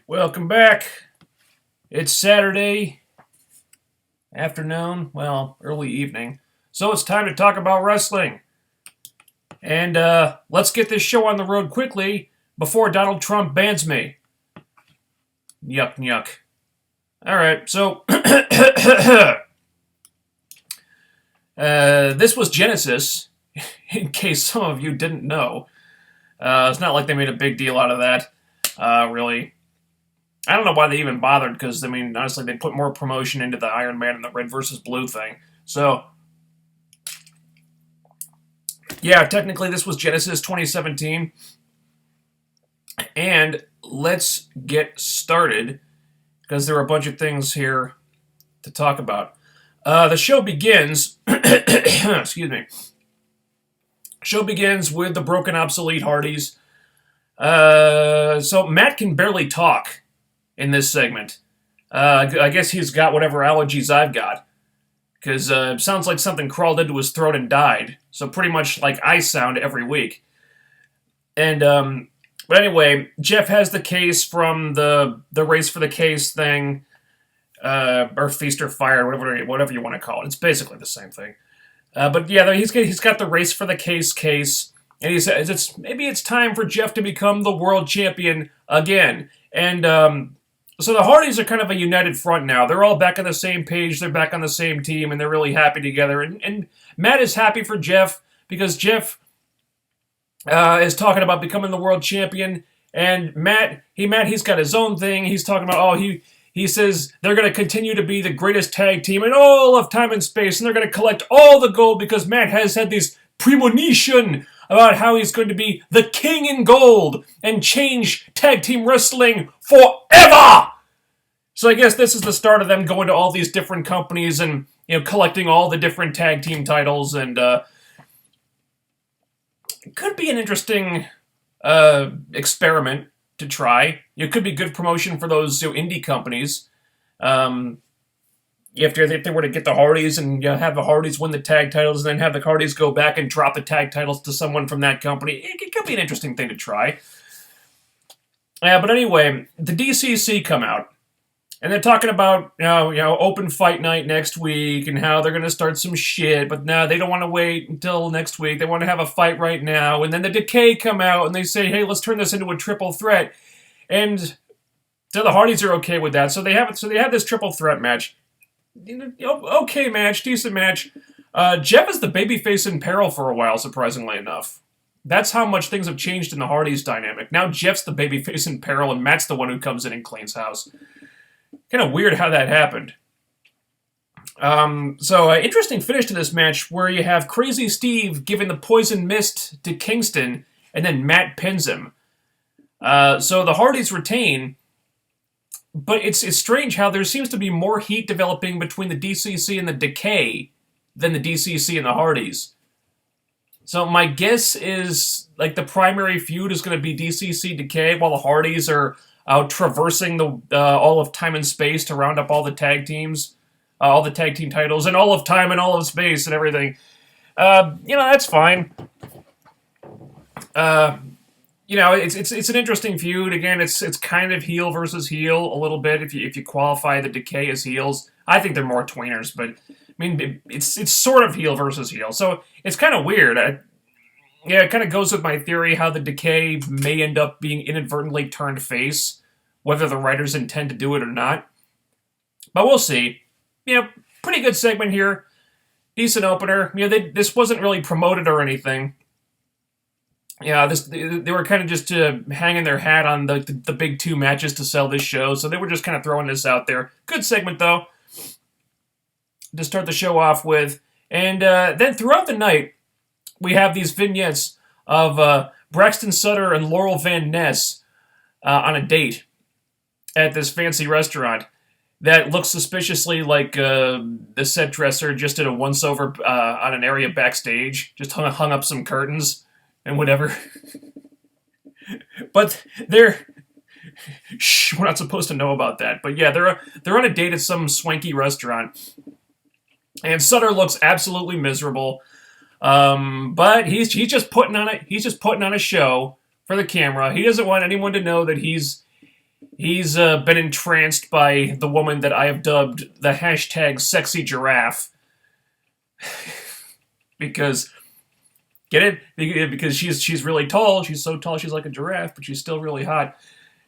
Welcome back. It's Saturday afternoon, well, early evening. So it's time to talk about wrestling. And let's get this show on the road quickly before Donald Trump bans me. Yuck, yuck. All right, so this was Genesis, in case some of you didn't know. It's not like they made a big deal out of that, really. I don't know why they even bothered, because, I mean, honestly, they put more promotion into the Iron Man and the Red versus Blue thing. So, yeah, technically this was Genesis 2017. And let's get started, because there are a bunch of things here to talk about. The show begins, excuse me, show begins with the broken, obsolete Hardys. So Matt can barely talk in this segment. I guess he's got whatever allergies I've got. Because it sounds like something crawled into his throat and died. So pretty much like I sound every week. And, but anyway, Jeff has the case from the Race for the Case thing. Or Feast or Fire, whatever you want to call it. It's basically the same thing. But yeah, he's got the Race for the case. And he says maybe it's time for Jeff to become the world champion again. And, so the Hardys are kind of a united front now. They're all back on the same page. They're back on the same team, and they're really happy together. And Matt is happy for Jeff because Jeff is talking about becoming the world champion. And he's got his own thing. He's talking about, he says they're going to continue to be the greatest tag team in all of time and space, and they're going to collect all the gold because Matt has had these premonition about how he's going to be the king in gold and change tag team wrestling forever. So I guess this is the start of them going to all these different companies and, collecting all the different tag team titles, and it could be an interesting experiment to try. It could be good promotion for those indie companies. If they were to get the Hardys and have the Hardys win the tag titles and then have the Hardys go back and drop the tag titles to someone from that company, it could be an interesting thing to try. But anyway, the DCC come out, and they're talking about open fight night next week and how they're going to start some shit, but no, they don't want to wait until next week. They want to have a fight right now. And then the Decay come out and they say, hey, let's turn this into a triple threat. And so the Hardys are okay with that. So they have this triple threat match. Okay match, decent match. Jeff is the babyface in peril for a while, surprisingly enough. That's how much things have changed in the Hardys dynamic. Now Jeff's the babyface in peril, and Matt's the one who comes in and cleans house. Kind of weird how that happened. Interesting finish to this match where you have Crazy Steve giving the poison mist to Kingston, and then Matt pins him. So the Hardys retain. But it's strange how there seems to be more heat developing between the DCC and the Decay than the DCC and the Hardys. So my guess is, like, the primary feud is going to be DCC Decay, while the Hardys are out traversing all of time and space to round up all the tag teams, all the tag team titles, and all of time and all of space and everything. That's fine. It's an interesting feud. Again, it's kind of heel versus heel a little bit if you qualify the Decay as heels. I think they're more tweeners, but I mean it's sort of heel versus heel. So it's kind of weird. It kind of goes with my theory how the Decay may end up being inadvertently turned face, whether the writers intend to do it or not. But we'll see. Pretty good segment here. Decent opener. This wasn't really promoted or anything. Yeah, they were kind of just hanging their hat on the big two matches to sell this show, so they were just kind of throwing this out there. Good segment, though, to start the show off with. And then throughout the night, we have these vignettes of Braxton Sutter and Laurel Van Ness on a date at this fancy restaurant that looks suspiciously like the set dresser just did a once-over on an area backstage, just hung up some curtains and whatever. But we're not supposed to know about that. But yeah, they're on a date at some swanky restaurant, and Sutter looks absolutely miserable. But he's just putting on a show for the camera. He doesn't want anyone to know that he's He's been entranced by the woman that I have dubbed the hashtag sexy giraffe. Because, get it? Because she's really tall. She's so tall she's like a giraffe, but she's still really hot.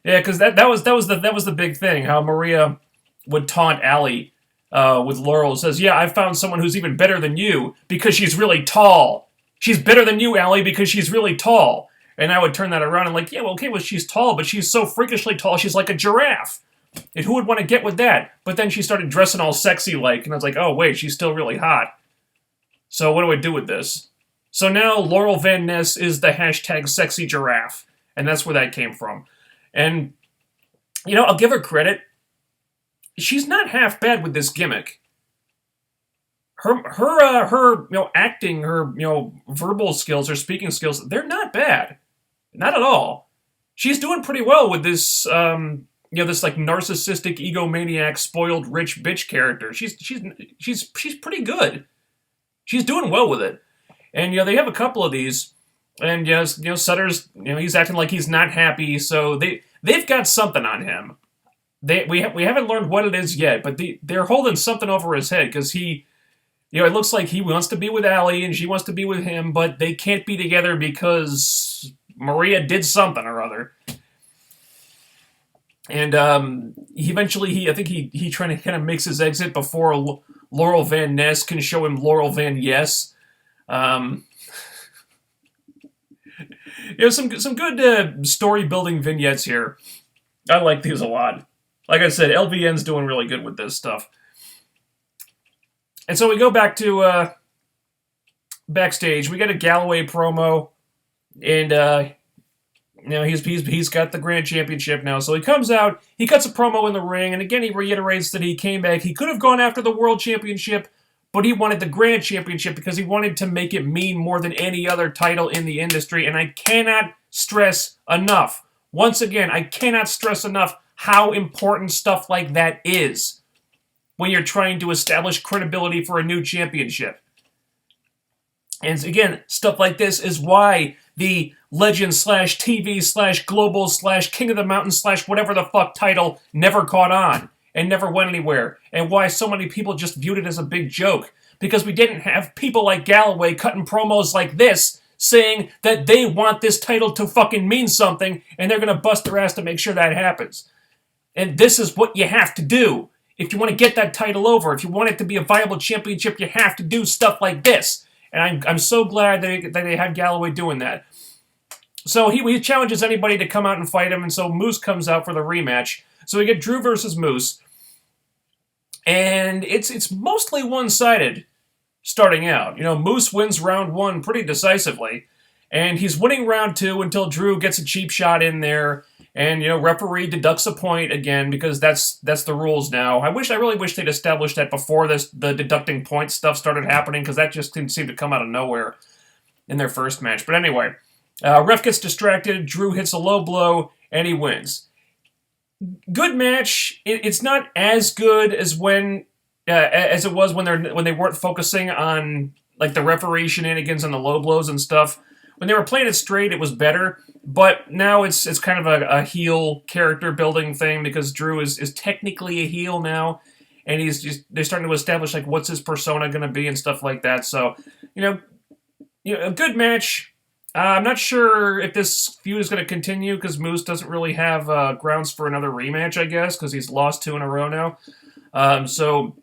Yeah, because that was the big thing. How Maria would taunt Allie with Laurel. Says, "Yeah, I found someone who's even better than you because she's really tall. She's better than you, Allie, because she's really tall." And I would turn that around and like, yeah, well, okay, well, she's tall, but she's so freakishly tall, she's like a giraffe. And who would want to get with that? But then she started dressing all sexy-like, and I was like, oh, wait, she's still really hot. So what do I do with this? So now Laurel Van Ness is the hashtag sexy giraffe, and that's where that came from. And, I'll give her credit. She's not half bad with this gimmick. Her acting, her, verbal skills, her speaking skills, they're not bad. Not at all. She's doing pretty well with this, this like narcissistic, egomaniac, spoiled rich bitch character. She's pretty good. She's doing well with it. And they have a couple of these, and Sutter's, he's acting like he's not happy, so they've got something on him. We haven't learned what it is yet, but they're holding something over his head because he. It looks like he wants to be with Allie and she wants to be with him, but they can't be together because Maria did something or other. And I think he trying to kind of makes his exit before Laurel Van Ness can show him Laurel Van Yes. Some good story building vignettes here. I like these a lot. Like I said, LVN's doing really good with this stuff. And so we go back to backstage. We get a Galloway promo, and he's got the Grand Championship now. So he comes out, he cuts a promo in the ring, and again he reiterates that he came back. He could have gone after the World Championship, but he wanted the Grand Championship because he wanted to make it mean more than any other title in the industry. And I cannot stress enough, once again, I cannot stress enough how important stuff like that is when you're trying to establish credibility for a new championship. And again, stuff like this is why the Legend / TV / Global / King of the Mountain / whatever the fuck title never caught on and never went anywhere. And why so many people just viewed it as a big joke. Because we didn't have people like Galloway cutting promos like this saying that they want this title to fucking mean something and they're going to bust their ass to make sure that happens. And this is what you have to do. If you want to get that title over, if you want it to be a viable championship, you have to do stuff like this. And I'm so glad that they had Galloway doing that. So he challenges anybody to come out and fight him, and so Moose comes out for the rematch. So we get Drew versus Moose. And it's mostly one-sided starting out. Moose wins round 1 pretty decisively. And he's winning round 2 until Drew gets a cheap shot in there. And, referee deducts a point again because that's the rules now. I really wish they'd established that before the deducting points stuff started happening because that just didn't seem to come out of nowhere in their first match. But anyway, ref gets distracted, Drew hits a low blow, and he wins. Good match. It's not as good as as it was when they weren't focusing on like the referee shenanigans and the low blows and stuff. When they were playing it straight, it was better. But now it's kind of a heel character building thing because Drew is technically a heel now, and they're starting to establish like what's his persona going to be and stuff like that. So, a good match. I'm not sure if this feud is going to continue because Moose doesn't really have grounds for another rematch, I guess, because he's lost 2 in a row now. So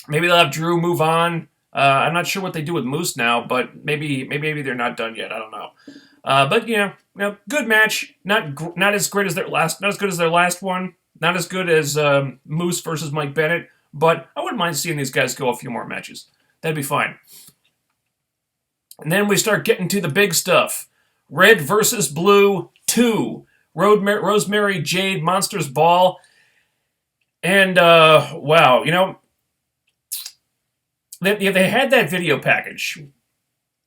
maybe they'll have Drew move on. I'm not sure what they do with Moose now, but maybe they're not done yet. I don't know. But good match. Not as great as not as good as their last one. Not as good as Moose versus Mike Bennett. But I wouldn't mind seeing these guys go a few more matches. That'd be fine. And then we start getting to the big stuff. Red versus Blue 2. Rosemary Jade Monsters Ball. And wow, they had that video package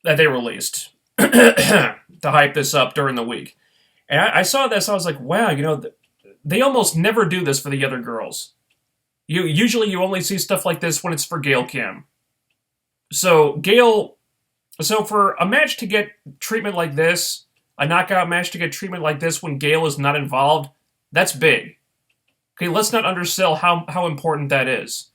that they released to hype this up during the week. And I saw this, I was like, wow, they almost never do this for the other girls. Usually you only see stuff like this when it's for Gail Kim. So for a match to get treatment like this, a knockout match to get treatment like this when Gail is not involved, That's big. Okay, let's not undersell how important that is.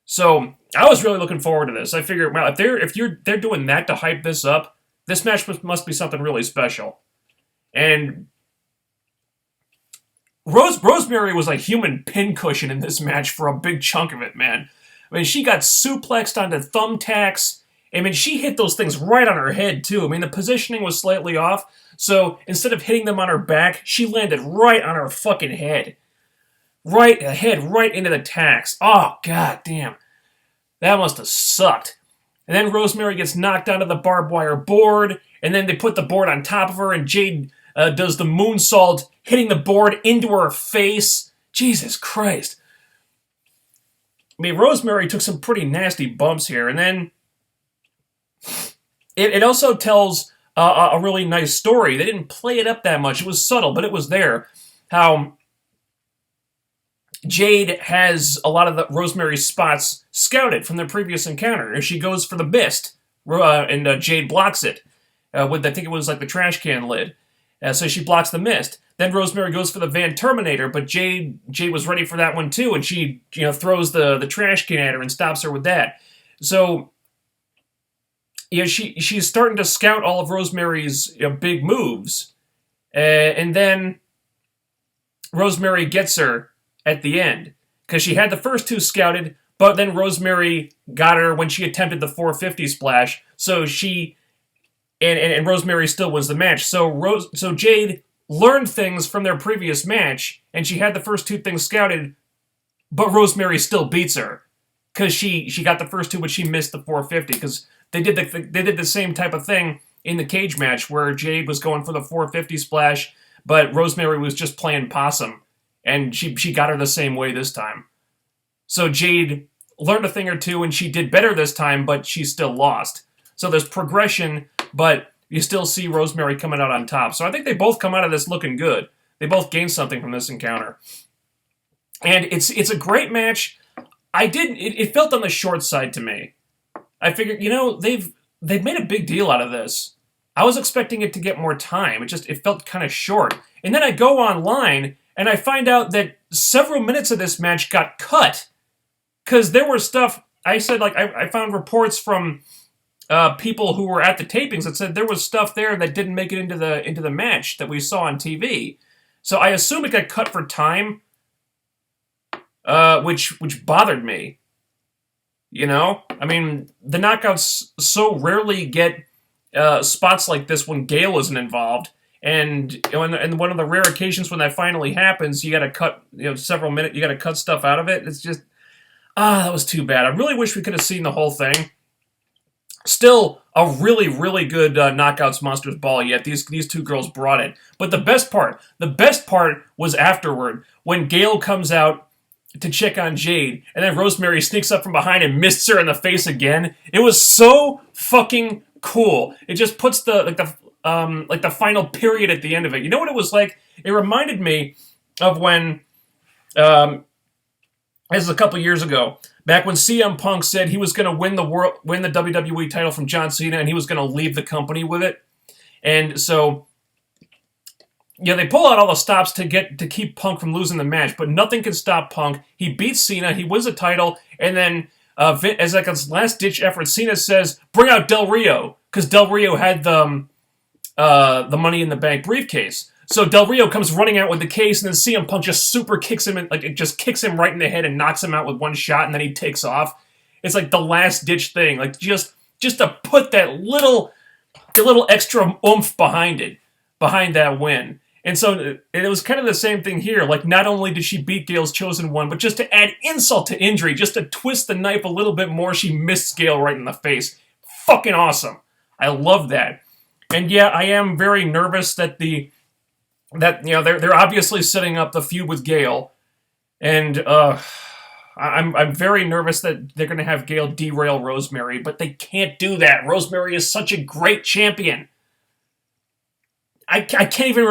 So I was really looking forward to this. I figured, well, if they're doing that to hype this up, this match must be something really special. And Rosemary was a human pincushion in this match for a big chunk of it, man. I mean, she got suplexed onto thumbtacks. I mean, she hit those things right on her head, too. I mean, the positioning was slightly off, so instead of hitting them on her back, she landed right on her fucking head. Right into the tacks. Oh, god damn. That must have sucked. And then Rosemary gets knocked onto the barbed wire board, and then they put the board on top of her, and Jade does the moonsault, hitting the board into her face. Jesus Christ. I mean, Rosemary took some pretty nasty bumps here, and then it also tells a really nice story. They didn't play it up that much. It was subtle, but it was there. How Jade has a lot of the Rosemary's spots scouted from their previous encounter. And she goes for the mist, and Jade blocks it with, I think it was like the trash can lid. So she blocks the mist. Then Rosemary goes for the Van Terminator, but Jade was ready for that one too, and she throws the trash can at her and stops her with that. So she's starting to scout all of Rosemary's big moves, and then Rosemary gets her at the end because she had the first two scouted, but then Rosemary got her when she attempted the 450 splash. So she and Rosemary still wins the match. So Jade learned things from their previous match, and she had the first two things scouted, but Rosemary still beats her because she got the first two, but she missed the 450 because they did the same type of thing in the cage match where Jade was going for the 450 splash, but Rosemary was just playing possum, and she got her the same way this time. So Jade learned a thing or two, and she did better this time, but she still lost. So there's progression, but you still see Rosemary coming out on top. So I think they both come out of this looking good. They both gained something from this encounter. And it's a great match. It felt on the short side to me. I figured, they've made a big deal out of this. I was expecting it to get more time. It felt kind of short. And then I go online, and I find out that several minutes of this match got cut. Because there was stuff, I said, I found reports from people who were at the tapings that said there was stuff there that didn't make it into the match that we saw on TV. So I assume it got cut for time, which bothered me. I mean, the knockouts so rarely get spots like this when Gale isn't involved, and one of the rare occasions when that finally happens, you got to cut several minutes. You got to cut stuff out of it. It's just that was too bad. I really wish we could have seen the whole thing. Still a really, really good Knockouts Monsters Ball yet. These two girls brought it. But the best part was afterward, when Gale comes out to check on Jade, and then Rosemary sneaks up from behind and mists her in the face again. It was so fucking cool. It just puts the final period at the end of it. You know what it was like? It reminded me of when, this is a couple years ago, back when CM Punk said he was going to win the WWE title from John Cena, and he was going to leave the company with it. And so, they pull out all the stops to keep Punk from losing the match, but nothing can stop Punk. He beats Cena, he wins the title, and then as his last ditch effort, Cena says, "Bring out Del Rio," because Del Rio had the Money in the Bank briefcase. So Del Rio comes running out with the case, and then CM Punk just super kicks him, it just kicks him right in the head and knocks him out with one shot, and then he takes off. It's like the last ditch thing, just to put that little extra oomph behind that win. And so it was kind of the same thing here. Not only did she beat Gale's Chosen One, but just to add insult to injury, just to twist the knife a little bit more, she missed Gale right in the face. Fucking awesome. I love that. And yeah, I am very nervous that they're obviously setting up the feud with Gale, and I'm very nervous that they're going to have Gale derail Rosemary, but they can't do that. Rosemary is such a great champion. I can't even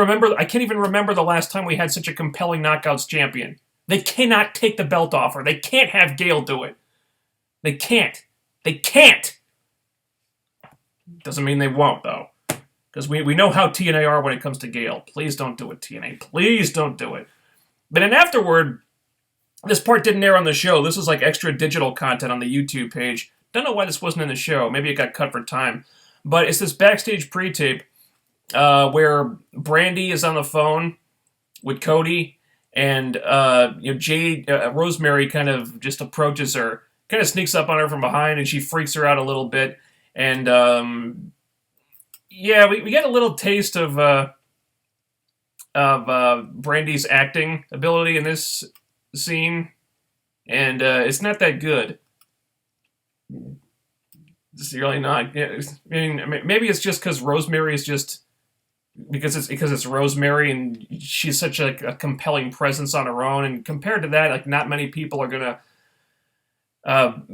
remember the last time we had such a compelling Knockouts champion. They cannot take the belt off her. They can't have Gale do it. They can't. Doesn't mean they won't, though. Because we know how TNA are when it comes to Gale. Please don't do it, TNA. Please don't do it. But then afterward, this part didn't air on the show. This was like extra digital content on the YouTube page. Don't know why this wasn't in the show. Maybe it got cut for time. But it's this backstage pre-tape where Brandy is on the phone with Cody, and Jade, Rosemary kind of just approaches her, kind of sneaks up on her from behind, and she freaks her out a little bit. And we get a little taste of Brandy's acting ability in this scene, and it's not that good. It's really not. I mean, maybe it's just because Rosemary is just because it's Rosemary and she's such a compelling presence on her own, and compared to that, like not many people are gonna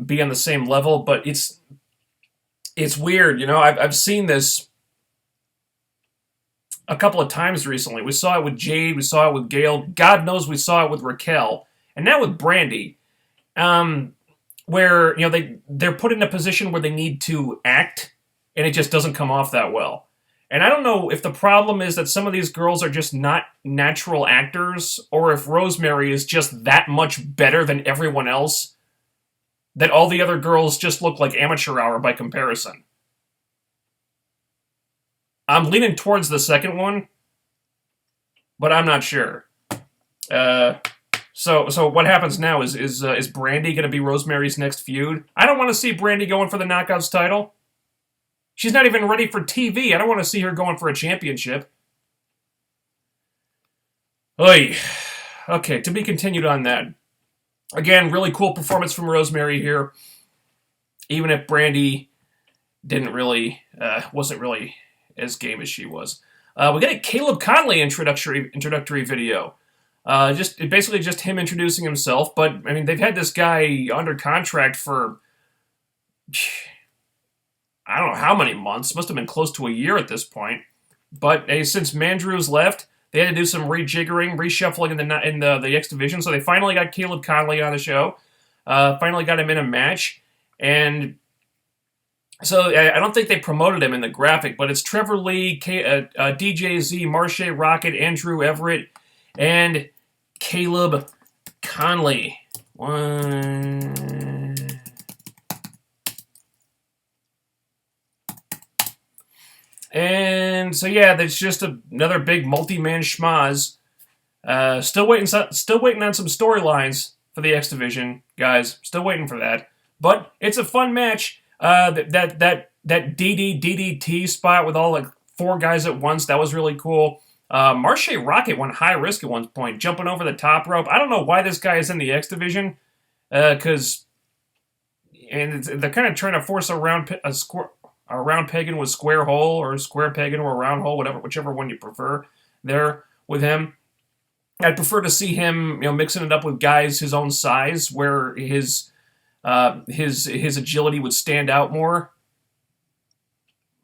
be on the same level. But it's weird, you know. I've seen this a couple of times recently. We saw it with Jade, we saw it with Gale. God knows we saw it with Raquel, and now with Brandy. Where they're put in a position where they need to act, and it just doesn't come off that well. And I don't know if the problem is that some of these girls are just not natural actors, or if Rosemary is just that much better than everyone else, that all the other girls just look like amateur hour by comparison. I'm leaning towards the second one, but I'm not sure. So what happens now is Brandy going to be Rosemary's next feud? I don't want to see Brandy going for the Knockouts title. She's not even ready for TV. I don't want to see her going for a championship. Oy. Okay, to be continued on that. Again, really cool performance from Rosemary here. Even if Brandy wasn't really as game as she was. We got a Caleb Conley introductory video. Basically just him introducing himself, but I mean they've had this guy under contract for I don't know how many months. Must have been close to a year at this point. But since Mandrews left, they had to do some rejiggering, reshuffling in the X division. So they finally got Caleb Conley on the show. Finally got him in a match, and so I don't think they promoted him in the graphic, but it's Trevor Lee, DJZ, Marche Rocket, Andrew Everett, and Caleb Conley. And so yeah, there's just another big multi-man schmaz. Still waiting on some storylines for the X Division, guys. Still waiting for that. But it's a fun match. That DDT spot with all like 4 guys at once, that was really cool. Marche Rocket went high risk at one point, jumping over the top rope. I don't know why this guy is in the X Division, because they're kind of trying to force a round pegging with square hole, or square pegging or a round hole, whichever one you prefer. There with him, I'd prefer to see him, mixing it up with guys his own size, where his agility would stand out more.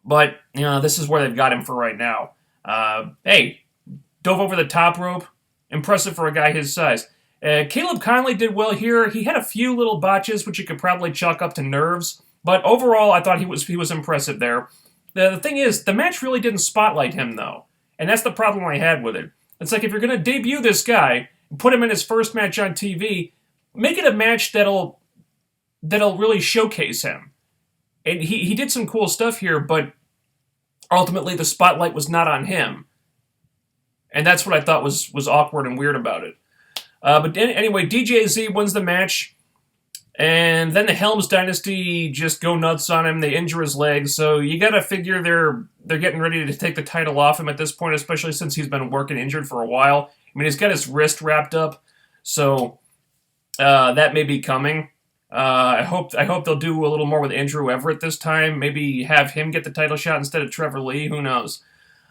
But this is where they've got him for right now. Hey, dove over the top rope. Impressive for a guy his size. Caleb Conley did well here. He had a few little botches, which you could probably chalk up to nerves. But overall, I thought he was impressive there. The thing is, the match really didn't spotlight him, though. And that's the problem I had with it. It's like, if you're going to debut this guy, and put him in his first match on TV, make it a match that'll really showcase him. And he did some cool stuff here, but ultimately the spotlight was not on him. And that's what I thought was awkward and weird about it. But anyway, DJZ wins the match. And then the Helms Dynasty just go nuts on him. They injure his legs. So you got to figure they're getting ready to take the title off him at this point, especially since he's been working injured for a while. I mean, he's got his wrist wrapped up. So that may be coming. I hope they'll do a little more with Andrew Everett this time. Maybe have him get the title shot instead of Trevor Lee. Who knows?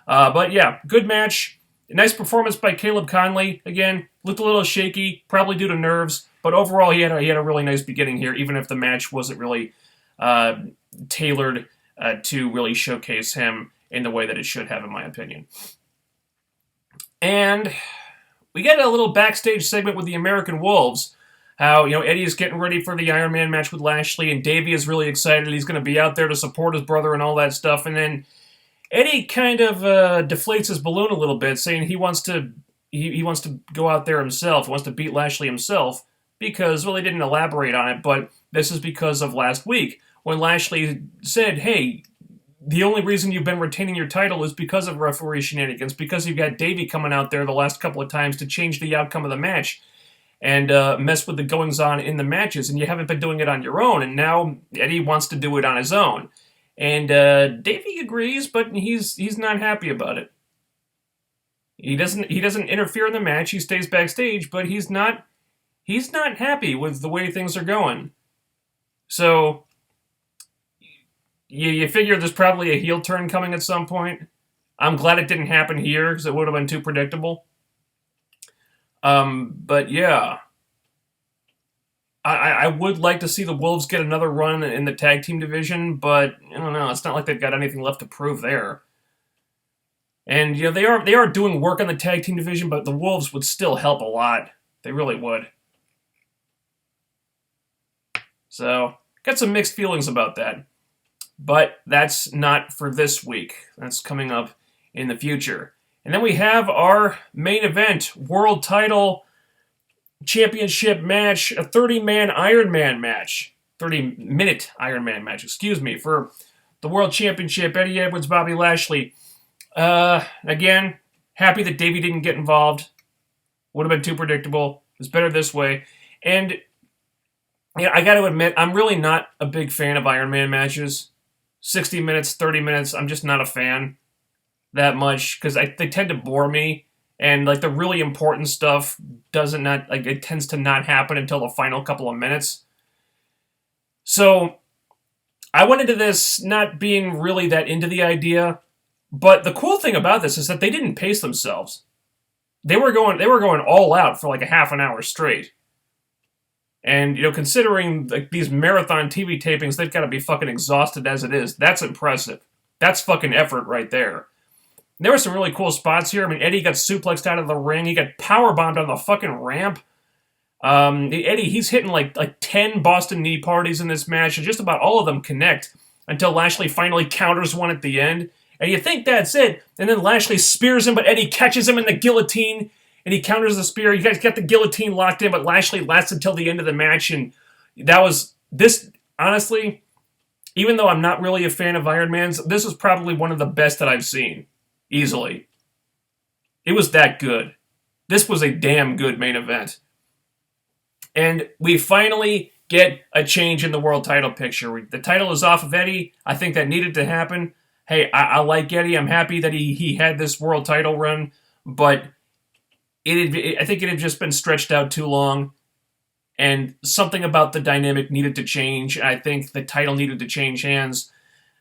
But yeah, good match. Nice performance by Caleb Conley. Again, looked a little shaky, probably due to nerves. But overall, he had a really nice beginning here, even if the match wasn't really tailored to really showcase him in the way that it should have, in my opinion. And we get a little backstage segment with the American Wolves. How, Eddie is getting ready for the Iron Man match with Lashley, and Davey is really excited. He's going to be out there to support his brother and all that stuff. And then Eddie kind of deflates his balloon a little bit, saying he wants to go out there himself. He wants to beat Lashley himself because, well, he didn't elaborate on it, but this is because of last week when Lashley said, "Hey, the only reason you've been retaining your title is because of referee shenanigans, because you've got Davey coming out there the last couple of times to change the outcome of the match and mess with the goings-on in the matches, and you haven't been doing it on your own, and now Eddie wants to do it on his own." And Davey agrees, but he's not happy about it. He doesn't interfere in the match. He stays backstage, but he's not happy with the way things are going. So you figure there's probably a heel turn coming at some point. I'm glad it didn't happen here because it would have been too predictable. But yeah, I would like to see the Wolves get another run in the tag team division, but I don't know. It's not like they've got anything left to prove there. And they are doing work on the tag team division, but the Wolves would still help a lot. They really would. So, got some mixed feelings about that. But that's not for this week. That's coming up in the future. And then we have our main event, World Title Championship match, a 30-man Iron Man match. 30-minute Iron Man match, for the World Championship, Eddie Edwards, Bobby Lashley. Again, happy that Davey didn't get involved. Would have been too predictable. It was better this way. And I got to admit, I'm really not a big fan of Iron Man matches. 60 minutes, 30 minutes, I'm just not a fan that much because they tend to bore me. And the really important stuff it tends to not happen until the final couple of minutes. So I went into this not being really that into the idea. But the cool thing about this is that they didn't pace themselves. They were going all out for a half an hour straight. And considering these marathon TV tapings, they've got to be fucking exhausted as it is. That's impressive. That's fucking effort right there. There were some really cool spots here. I mean, Eddie got suplexed out of the ring. He got powerbombed on the fucking ramp. Eddie, he's hitting like 10 Boston knee parties in this match, and just about all of them connect until Lashley finally counters one at the end. And you think that's it, and then Lashley spears him, but Eddie catches him in the guillotine, and he counters the spear. You guys got the guillotine locked in, but Lashley lasts until the end of the match, and that was this. Honestly, even though I'm not really a fan of Iron Man's, this is probably one of the best that I've seen, easily. It was that good. This was a damn good main event. And we finally get a change in the world title picture. The title is off of Eddie. I think that needed to happen. Hey, I like Eddie. I'm happy that he had this world title run, but I think it had just been stretched out too long, and something about the dynamic needed to change. I think the title needed to change hands.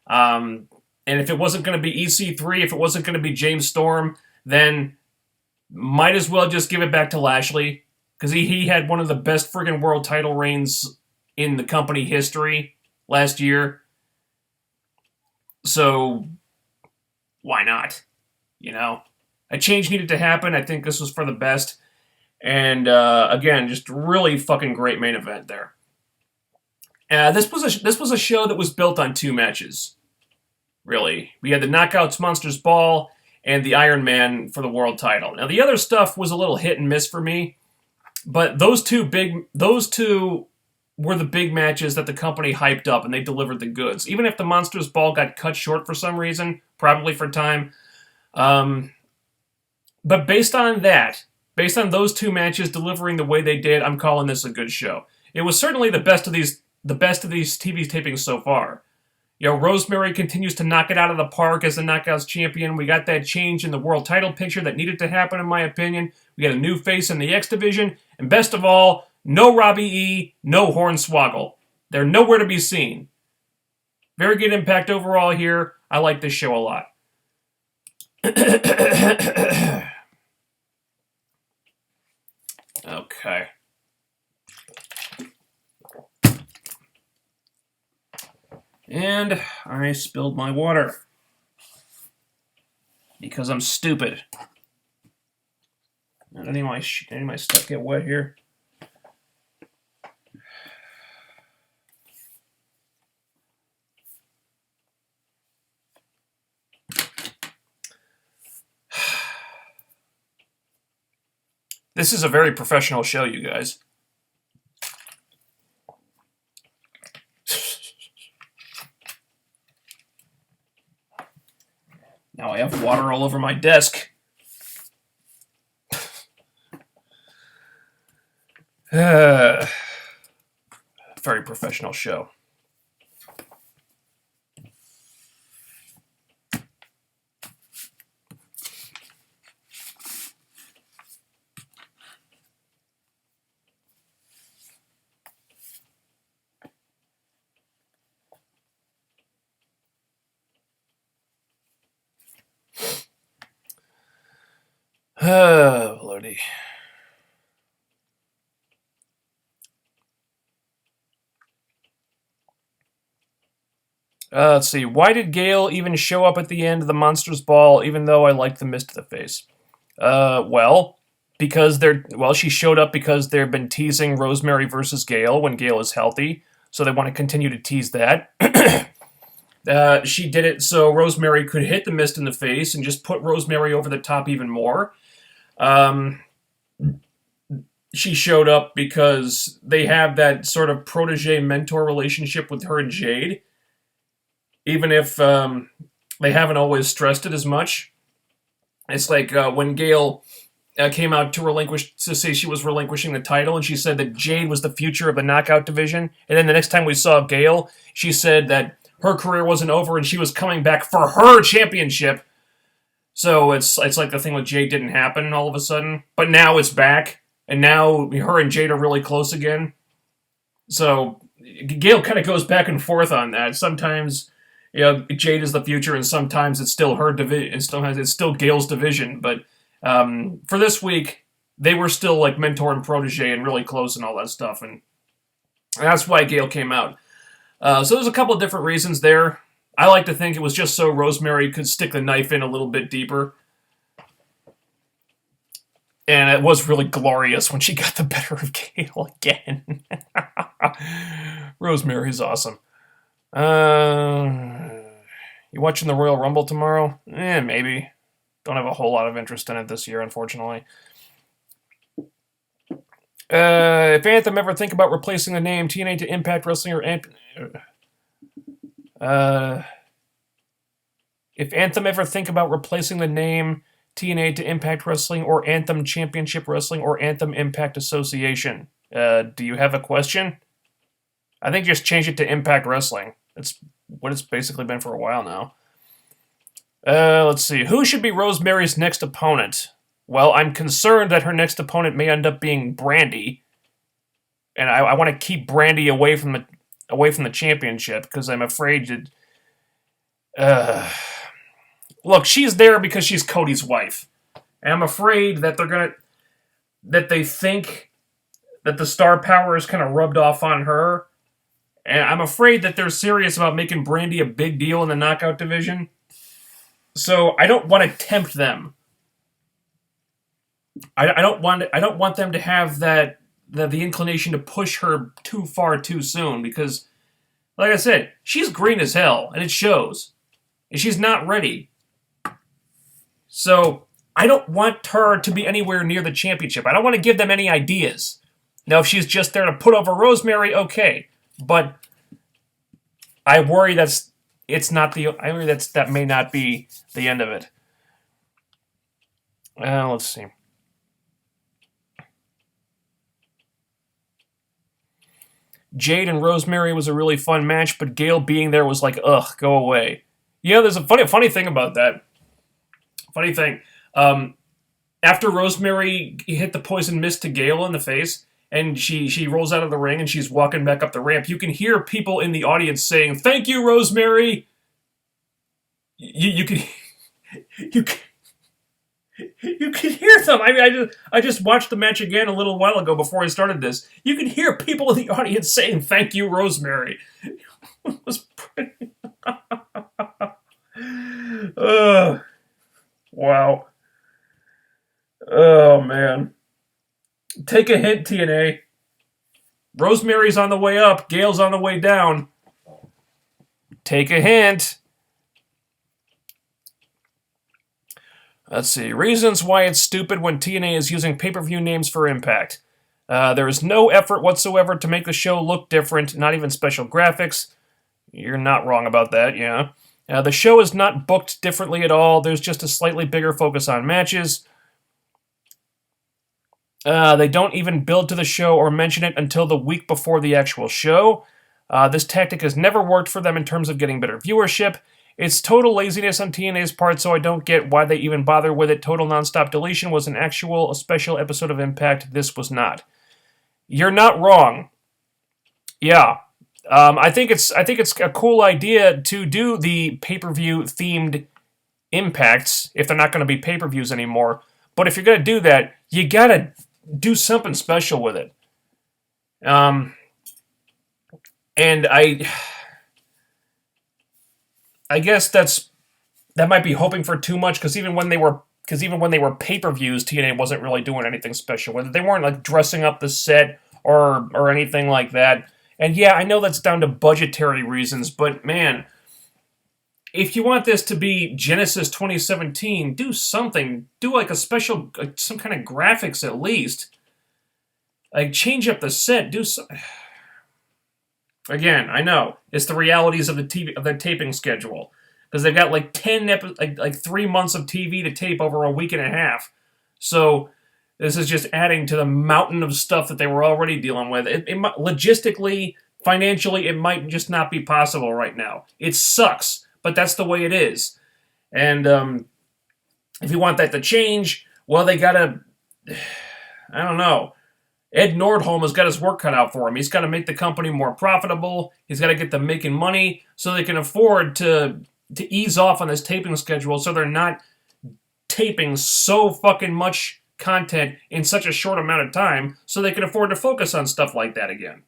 And if it wasn't going to be EC3, if it wasn't going to be James Storm, then might as well just give it back to Lashley, because he had one of the best friggin' world title reigns in the company history last year. So, why not? A change needed to happen. I think this was for the best. And, again, just really fucking great main event there. This was a show that was built on two matches, really. We had the Knockouts Monsters Ball and the Iron Man for the world title. Now, the other stuff was a little hit and miss for me, but those two were the big matches that the company hyped up, and they delivered the goods. Even if the Monsters Ball got cut short for some reason, probably for time. But based on those two matches delivering the way they did, I'm calling this a good show. It was certainly the best of these TV tapings so far. Rosemary continues to knock it out of the park as the Knockouts champion. We got that change in the world title picture that needed to happen, in my opinion. We got a new face in the X Division. And best of all, no Robbie E., no Hornswoggle. They're nowhere to be seen. Very good impact overall here. I like this show a lot. Okay. And I spilled my water. Because I'm stupid. Did any of my stuff get wet here? This is a very professional show, you guys. Now I have water all over my desk. Very professional show. Oh, Lordy. Let's see. Why did Gail even show up at the end of the Monsters Ball, even though I liked the mist to the face? She showed up because they've been teasing Rosemary versus Gail when Gail is healthy, so they want to continue to tease that. She did it so Rosemary could hit the mist in the face and just put Rosemary over the top even more. She showed up because they have that sort of protege-mentor relationship with her and Jade, even if they haven't always stressed it as much. It's like when Gail came out to say she was relinquishing the title, and she said that Jade was the future of the knockout division, and then the next time we saw Gail, she said that her career wasn't over and she was coming back for her championship. So it's like the thing with Jade didn't happen all of a sudden, but now it's back, and now her and Jade are really close again. So Gail kind of goes back and forth on that. Sometimes, Jade is the future, and sometimes it's still her division. It's still Gail's division. But for this week, they were still like mentor and protege and really close and all that stuff, and that's why Gail came out. So there's a couple of different reasons there. I like to think it was just so Rosemary could stick the knife in a little bit deeper. And it was really glorious when she got the better of Gail again. Rosemary's awesome. You watching the Royal Rumble tomorrow? Maybe. Don't have a whole lot of interest in it this year, unfortunately. If Anthem ever think about replacing the name TNA to Impact Wrestling or if Anthem ever think about replacing the name TNA to Impact Wrestling or Anthem Championship Wrestling or Anthem Impact Association, do you have a question? I think just change it to Impact Wrestling. That's what it's basically been for a while now. Let's see. Who should be Rosemary's next opponent? Well, I'm concerned that her next opponent may end up being Brandy, and I want to keep Brandy away from the championship because I'm afraid that. Look, she's there because she's Cody's wife, and I'm afraid that they think that the star power is kind of rubbed off on her, and I'm afraid that they're serious about making Brandy a big deal in the knockout division. So I don't want to tempt them. I don't want them to have the inclination to push her too far too soon because, like I said, she's green as hell and it shows, and she's not ready. So I don't want her to be anywhere near the championship. I don't want to give them any ideas. Now, if she's just there to put over Rosemary, okay, but I worry that may not be the end of it. Let's see. Jade and Rosemary was a really fun match, but Gail being there was like, ugh, go away. There's a funny thing about that. Funny thing. After Rosemary hit the poison mist to Gail in the face, and she rolls out of the ring and she's walking back up the ramp, you can hear people in the audience saying, "Thank you, Rosemary." You can hear them. I just watched the match again a little while ago before I started this. You can hear people in the audience saying, "Thank you, Rosemary." It was pretty. Wow. Oh, man. Take a hint, TNA. Rosemary's on the way up. Gail's on the way down. Take a hint. Let's see. Reasons why it's stupid when TNA is using pay-per-view names for Impact. There is no effort whatsoever to make the show look different, not even special graphics. You're not wrong about that, yeah. The show is not booked differently at all. There's just a slightly bigger focus on matches. They don't even build to the show or mention it until the week before the actual show. This tactic has never worked for them in terms of getting better viewership. It's total laziness on TNA's part, so I don't get why they even bother with it. Total Nonstop Deletion was an actual special episode of Impact. This was not. You're not wrong. Yeah. I think it's a cool idea to do the pay-per-view themed impacts if they're not going to be pay-per-views anymore. But if you're going to do that, you got to do something special with it. And I guess that might be hoping for too much, because even when they were pay-per-views, TNA wasn't really doing anything special with it. They weren't like dressing up the set or anything like that. And yeah, I know that's down to budgetary reasons, but man, if you want this to be Genesis 2017, do something. Do like a special, some kind of graphics at least. Like change up the set. Do some. Again, I know it's the realities of the taping schedule, because they've got like 3 months of TV to tape over a week and a half. So this is just adding to the mountain of stuff that they were already dealing with. It logistically, financially, it might just not be possible right now. It sucks, but that's the way it is. And if you want that to change, well, they gotta, I don't know. Ed Nordholm has got his work cut out for him. He's got to make the company more profitable. He's got to get them making money so they can afford to ease off on this taping schedule, so they're not taping so fucking much content in such a short amount of time, so they can afford to focus on stuff like that again.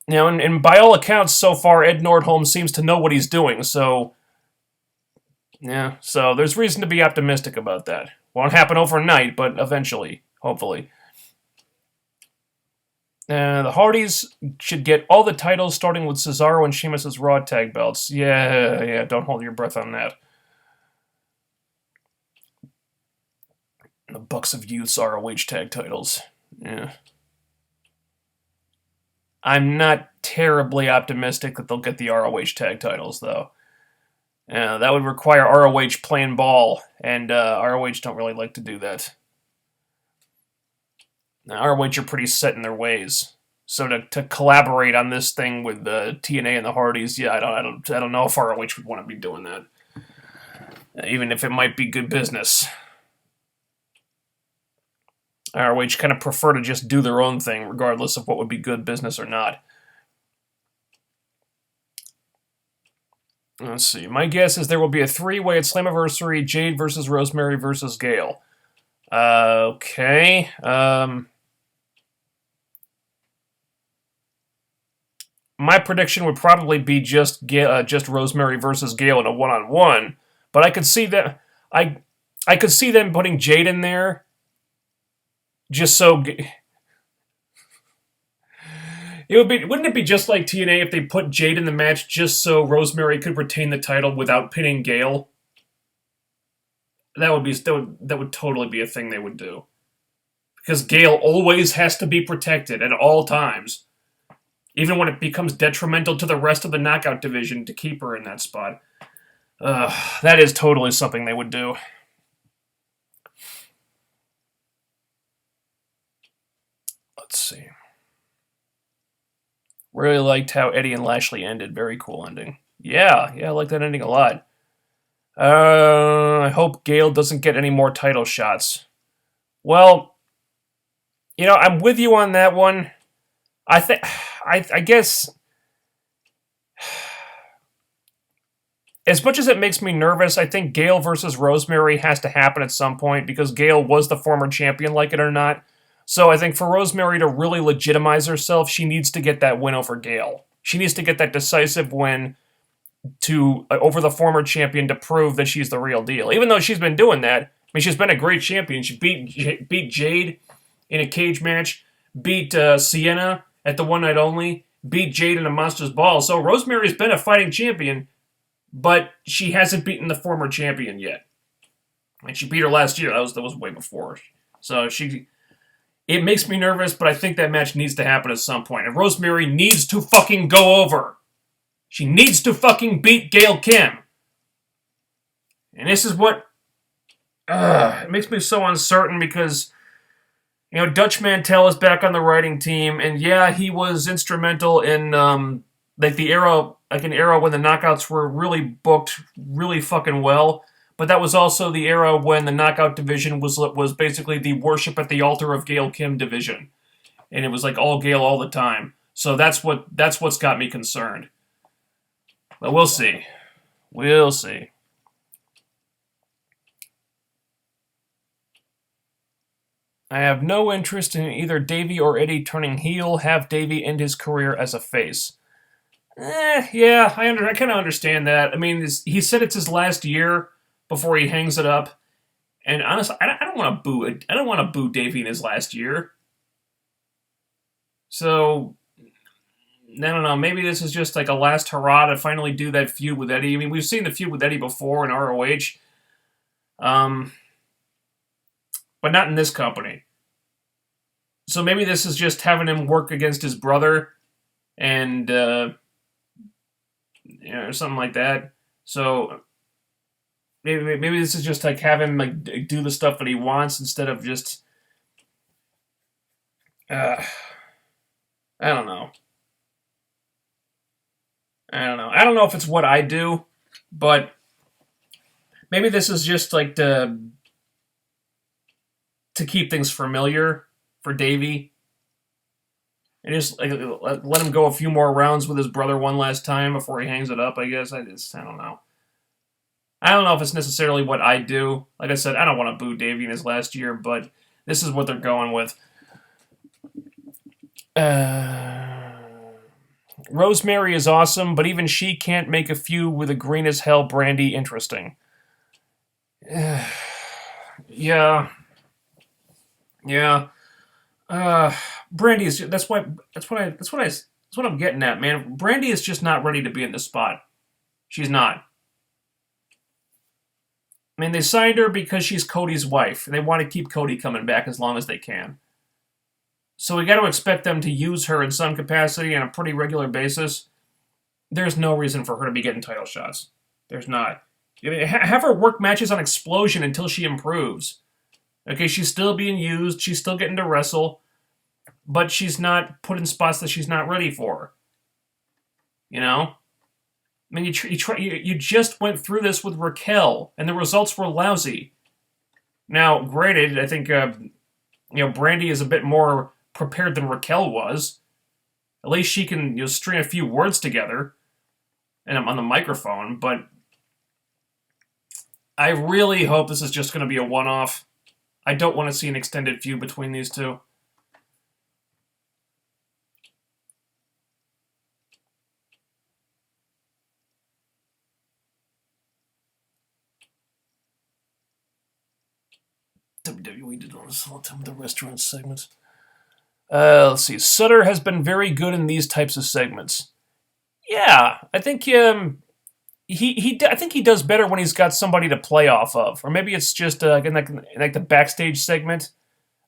Now, and by all accounts so far, Ed Nordholm seems to know what he's doing, so yeah, so there's reason to be optimistic about that. Won't happen overnight, but eventually, hopefully. The Hardys should get all the titles, starting with Cesaro and Sheamus' Raw tag belts. Yeah, don't hold your breath on that. The Bucks of Youth's ROH tag titles. Yeah. I'm not terribly optimistic that they'll get the ROH tag titles, though. That would require ROH playing ball, and ROH don't really like to do that. Now, ROH are pretty set in their ways, so to collaborate on this thing with the TNA and the Hardys, yeah, I don't know if ROH would want to be doing that, even if it might be good business. ROH kind of prefer to just do their own thing, regardless of what would be good business or not. Let's see. My guess is there will be a 3-way at Slammiversary, Jade versus Rosemary versus Gale. Okay. My prediction would probably be just Rosemary versus Gale in a 1-on-1, but I could see that I could see them putting Jade in there just so. Wouldn't it be just like TNA if they put Jade in the match just so Rosemary could retain the title without pinning Gale? That would totally be a thing they would do. Because Gale always has to be protected at all times. Even when it becomes detrimental to the rest of the knockout division to keep her in that spot. That is totally something they would do. Let's see. Really liked how Eddie and Lashley ended. Very cool ending. Yeah, I like that ending a lot. I hope Gale doesn't get any more title shots. Well, I'm with you on that one. I guess, as much as it makes me nervous, I think Gale versus Rosemary has to happen at some point, because Gale was the former champion, like it or not. So I think for Rosemary to really legitimize herself, she needs to get that win over Gale. She needs to get that decisive win over the former champion to prove that she's the real deal. Even though she's been doing that, I mean, she's been a great champion. She beat Jade in a cage match, beat Sienna at the One Night Only, beat Jade in a Monsters Ball. So Rosemary's been a fighting champion. but she hasn't beaten the former champion yet. And she beat her last year. That was way before. So it makes me nervous, but I think that match needs to happen at some point. And Rosemary needs to fucking go over. She needs to fucking beat Gail Kim. And this is what it makes me so uncertain because, Dutch Mantell is back on the writing team, and yeah, he was instrumental in an era when the knockouts were really booked really fucking well. But that was also the era when the knockout division was basically the worship at the altar of Gail Kim division, and it was like all Gail all the time. So that's what's got me concerned. But we'll see. We'll see. I have no interest in either Davey or Eddie turning heel. Have Davey end his career as a face. Yeah, I kind of understand that. I mean, he said it's his last year before he hangs it up, and honestly, I don't want to boo it. I don't want to boo Davey in his last year. So I don't know. Maybe this is just like a last hurrah to finally do that feud with Eddie. I mean, we've seen the feud with Eddie before in ROH. But not in this company. So maybe this is just having him work against his brother and, something like that. So maybe this is just like have him like do the stuff that he wants instead of just, I don't know. I don't know if it's what I do, but maybe this is just like to keep things familiar for Davey. And just like, let him go a few more rounds with his brother one last time before he hangs it up, I guess. I don't know. I don't know if it's necessarily what I do. Like I said, I don't want to boo Davey in his last year, but this is what they're going with. Rosemary is awesome, but even she can't make a feud with a green as hell Brandy interesting. Yeah. Brandy is that's what I'm getting at, man. Brandy is just not ready to be in this spot. She's not. I mean, they signed her because she's Cody's wife. They want to keep Cody coming back as long as they can. So we got to expect them to use her in some capacity on a pretty regular basis. There's no reason for her to be getting title shots. There's not. I mean, have her work matches on Explosion until she improves. Okay, she's still being used. She's still getting to wrestle. But she's not put in spots that she's not ready for. I mean, you just went through this with Raquel, and the results were lousy. Now, granted, I think Brandy is a bit more prepared than Raquel was. At least she can string a few words together, and I'm on the microphone. But I really hope this is just going to be a one-off. I don't want to see an extended feud between these two. WWE did all this all the time with the restaurant segments. Let's see. Sutter has been very good in these types of segments. Yeah, I think I think he does better when he's got somebody to play off of, or maybe it's just in like the backstage segment,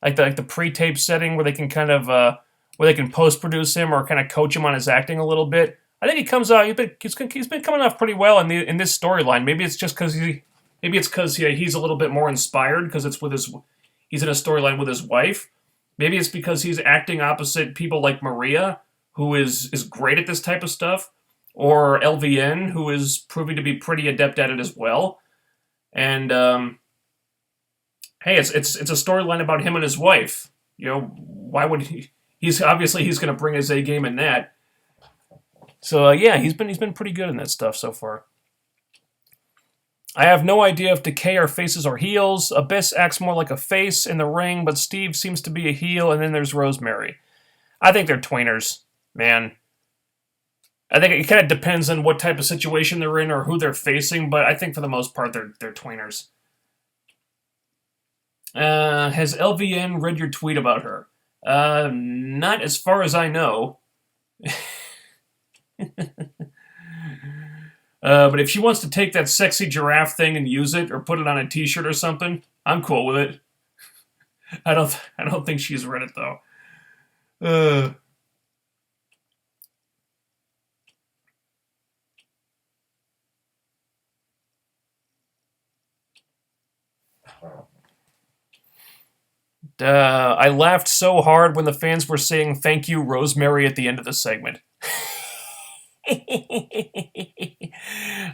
like the pre-tape setting where they can kind of where they can post-produce him or kind of coach him on his acting a little bit. I think he comes out. He's been coming off pretty well in this storyline. Maybe it's just because he's a little bit more inspired because he's in a storyline with his wife. Maybe it's because he's acting opposite people like Maria, who is great at this type of stuff, or LVN, who is proving to be pretty adept at it as well. And hey, it's a storyline about him and his wife. Why would he? He's going to bring his A game in that. So yeah, he's been pretty good in that stuff so far. I have no idea if Decay are faces or heels. Abyss acts more like a face in the ring, but Steve seems to be a heel, and then there's Rosemary. I think they're tweeners, man. I think it kind of depends on what type of situation they're in or who they're facing, but I think for the most part they're tweeners. Has LVN read your tweet about her? Not as far as I know. But if she wants to take that sexy giraffe thing and use it, or put it on a T-shirt or something, I'm cool with it. I don't think she's read it though. Uh, I laughed so hard when the fans were saying "Thank you, Rosemary" at the end of the segment.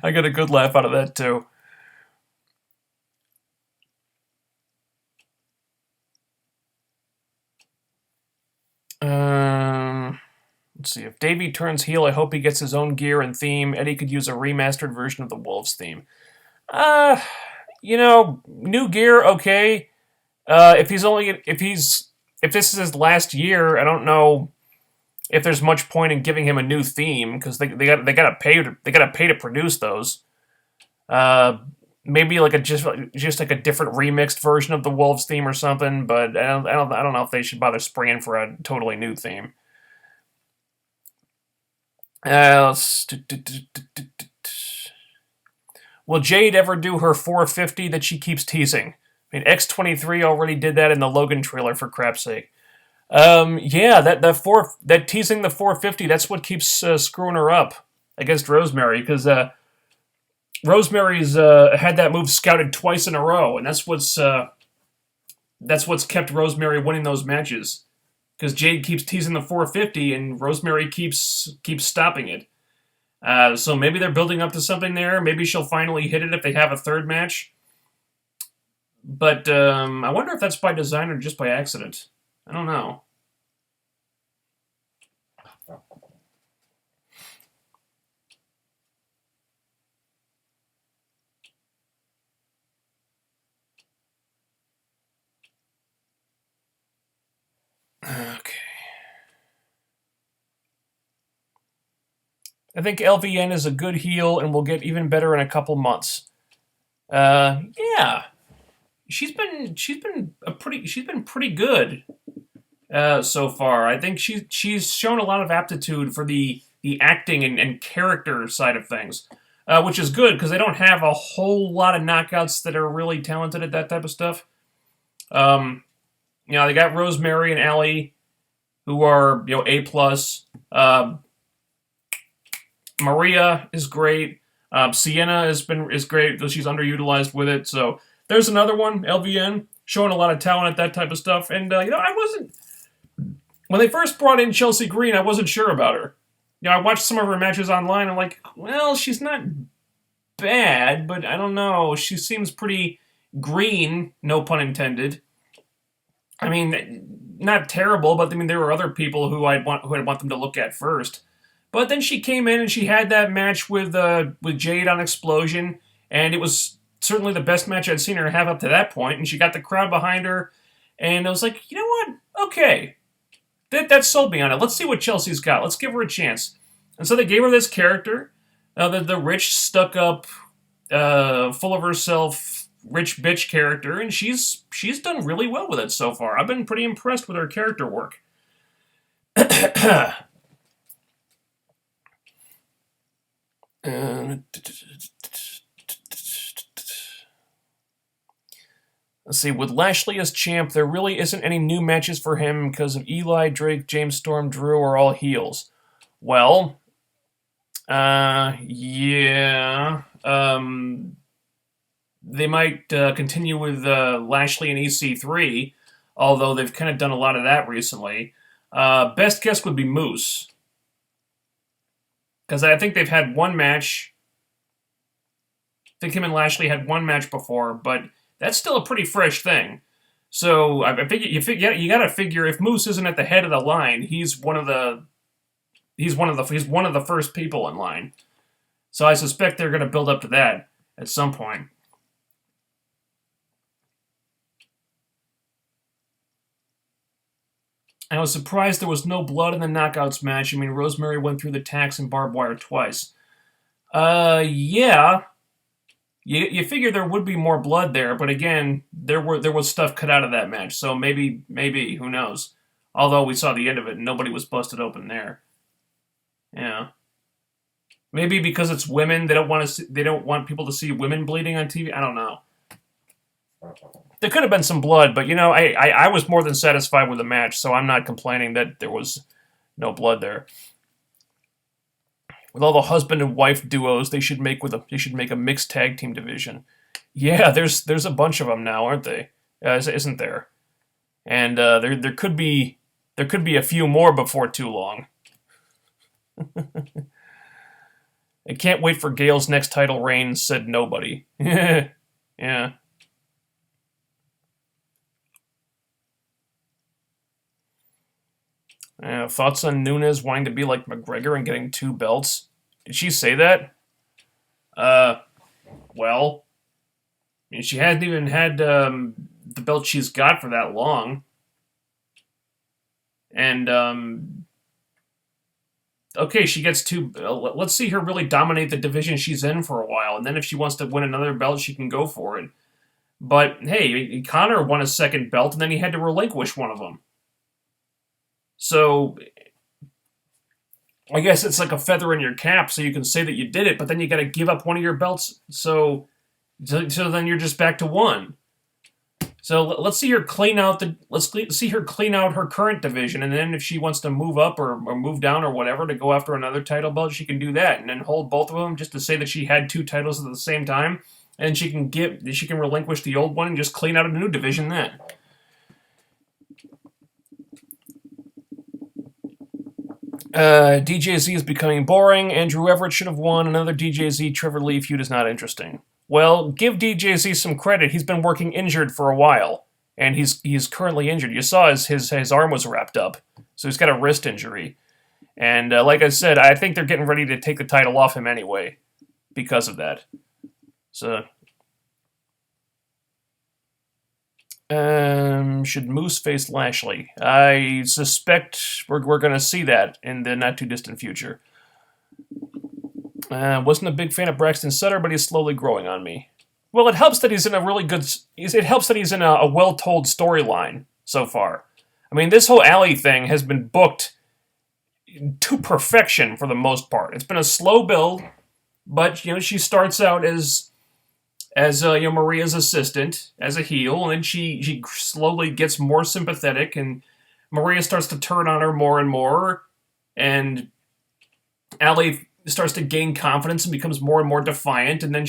I got a good laugh out of that too. Let's see. If Davey turns heel, I hope he gets his own gear and theme. Eddie could use a remastered version of the Wolves theme. Uh, new gear, okay. If this is his last year, I don't know if there's much point in giving him a new theme because they gotta pay to produce those. Maybe like just like a different remixed version of the Wolves theme or something. But I don't know if they should bother spraying for a totally new theme. Will Jade ever do her 450 that she keeps teasing? I mean, X23 already did that in the Logan trailer, for crap's sake. Yeah, that teasing the 450, that's what keeps screwing her up against Rosemary, because Rosemary's had that move scouted twice in a row, and that's what's kept Rosemary winning those matches. Because Jade keeps teasing the 450, and Rosemary keeps stopping it. So maybe they're building up to something there. Maybe she'll finally hit it if they have a third match. But I wonder if that's by design or just by accident. I don't know. Okay. I think LVN is a good heel and will get even better in a couple months. Yeah. She's been pretty good so far. I think she's shown a lot of aptitude for the acting and character side of things, which is good because they don't have a whole lot of knockouts that are really talented at that type of stuff. They got Rosemary and Allie, who are A plus. Maria is great. Sienna is great, though she's underutilized with it. So there's another one, LVN, showing a lot of talent at that type of stuff. And I wasn't, when they first brought in Chelsea Green, I wasn't sure about her. I watched some of her matches online. I'm like, well, she's not bad, but I don't know. She seems pretty green, no pun intended. I mean, not terrible, but I mean there were other people who I'd want them to look at first. But then she came in and she had that match with Jade on Explosion, and it was certainly the best match I'd seen her have up to that point. And she got the crowd behind her, and I was like, you know what? Okay, that sold me on it. Let's see what Chelsea's got. Let's give her a chance. And so they gave her this character, the rich, stuck up, full of herself, rich bitch character, and she's done really well with it so far. I've been pretty impressed with her character work. Let's see, with Lashley as champ, there really isn't any new matches for him because of Eli, Drake, James Storm, Drew are all heels. Well, yeah. They might continue with Lashley and EC3, although they've kind of done a lot of that recently. Best guess would be Moose. Because I think they've had one match. I think him and Lashley had one match before, but that's still a pretty fresh thing. So I think you got to figure if Moose isn't at the head of the line, he's one of the first people in line. So I suspect they're going to build up to that at some point. I was surprised there was no blood in the knockouts match. I mean, Rosemary went through the tacks and barbed wire twice. Yeah. You figure there would be more blood there, but again, there was stuff cut out of that match, so maybe, who knows? Although we saw the end of it and nobody was busted open there. Yeah. Maybe because it's women, they don't want people to see women bleeding on TV. I don't know. There could have been some blood, but I was more than satisfied with the match, so I'm not complaining that there was no blood there. With all the husband and wife duos, they should make a mixed tag team division. Yeah, there's a bunch of them now, aren't they? Isn't there? And there could be a few more before too long. I can't wait for Gail's next title reign, said nobody. Yeah. Thoughts on Nunes wanting to be like McGregor and getting 2 belts? Did she say that? Well, I mean, she hasn't even had the belt she's got for that long. And, okay, she gets 2... let's see her really dominate the division she's in for a while, and then if she wants to win another belt, she can go for it. But, hey, Connor won a second belt, and then he had to relinquish one of them. So, I guess it's like a feather in your cap, so you can say that you did it, but then you got to give up one of your belts, so then you're just back to 1. So let's see her clean out her current division, and then if she wants to move up or move down or whatever to go after another title belt, she can do that, and then hold both of them just to say that she had 2 titles at the same time, and she can relinquish the old one and just clean out a new division then. DJZ is becoming boring. Andrew Everett should have won. Another DJZ Trevor Lee feud is not interesting. Well, give DJZ some credit. He's been working injured for a while, and he's currently injured. You saw his arm was wrapped up, so he's got a wrist injury. And like I said, I think they're getting ready to take the title off him anyway because of that. So, should Moose face Lashley? I suspect we're going to see that in the not-too-distant future. Wasn't a big fan of Braxton Sutter, but he's slowly growing on me. Well, it helps that he's in a really good... It helps that he's in a well-told storyline so far. I mean, this whole Alley thing has been booked to perfection for the most part. It's been a slow build, but, she starts out as Maria's assistant, as a heel, and then she slowly gets more sympathetic, and Maria starts to turn on her more and more, and Allie starts to gain confidence and becomes more and more defiant, and then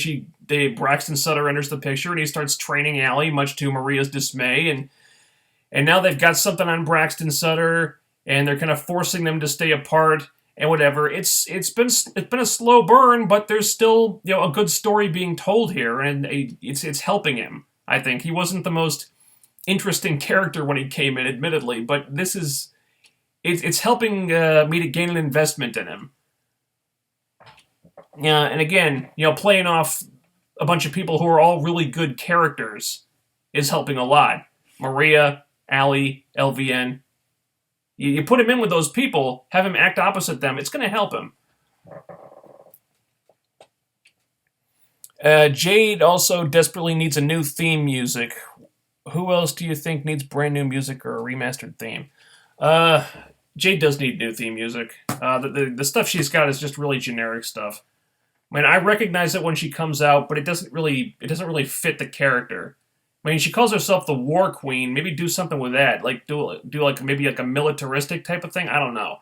Braxton Sutter enters the picture, and he starts training Allie, much to Maria's dismay, and now they've got something on Braxton Sutter, and they're kind of forcing them to stay apart, and whatever. It's been a slow burn, but there's still a good story being told here, and it's helping him. I think he wasn't the most interesting character when he came in, admittedly, but it's helping me to gain an investment in him. Yeah, and again, playing off a bunch of people who are all really good characters is helping a lot. Maria, Allie, LVN. You put him in with those people, have him act opposite them, it's going to help him. Jade also desperately needs a new theme music. Who else do you think needs brand new music or a remastered theme? Jade does need new theme music. The stuff she's got is just really generic stuff. I mean, I recognize it when she comes out, but it doesn't really fit the character. I mean, she calls herself the War Queen. Maybe do something with that. Like do maybe a militaristic type of thing. I don't know.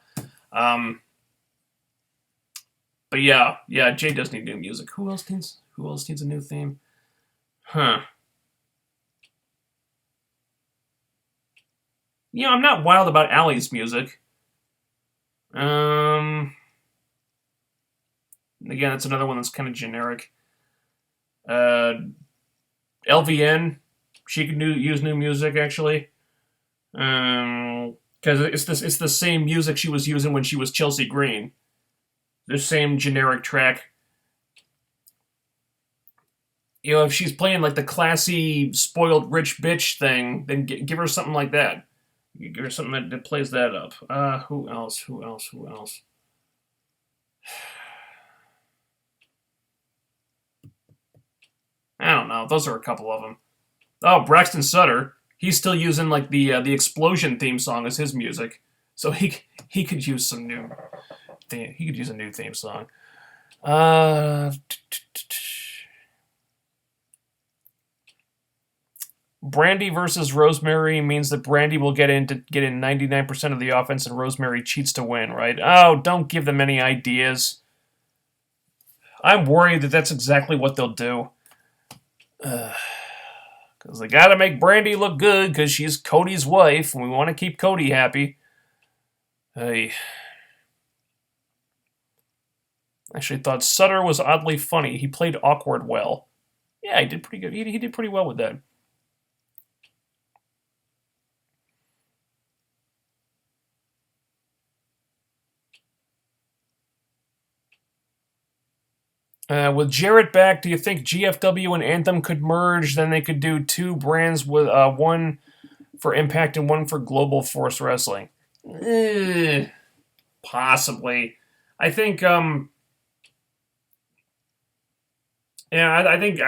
But yeah, Jay does need new music. Who else needs a new theme? Huh. I'm not wild about Allie's music. Again, that's another one that's kind of generic. LVN. She could use new music, actually. Because it's the same music she was using when she was Chelsea Green. The same generic track. If she's playing like the classy, spoiled rich bitch thing, then give her something like that. Give her something that plays that up. Who else? I don't know. Those are a couple of them. Oh, Braxton Sutter. He's still using like the Explosion theme song as his music, so he could use some new. He could use a new theme song. Uh, Brandy versus Rosemary means that Brandy will get in 99% of the offense and Rosemary cheats to win, right? Oh, don't give them any ideas. I'm worried that that's exactly what they'll do. Because they gotta make Brandy look good because she's Cody's wife and we want to keep Cody happy. I actually thought Sutter was oddly funny. He played awkward well. Yeah, he did pretty good. He did pretty well with that. With Jarrett back, do you think GFW and Anthem could merge? Then they could do two brands with one for Impact and one for Global Force Wrestling. Possibly. I think. I think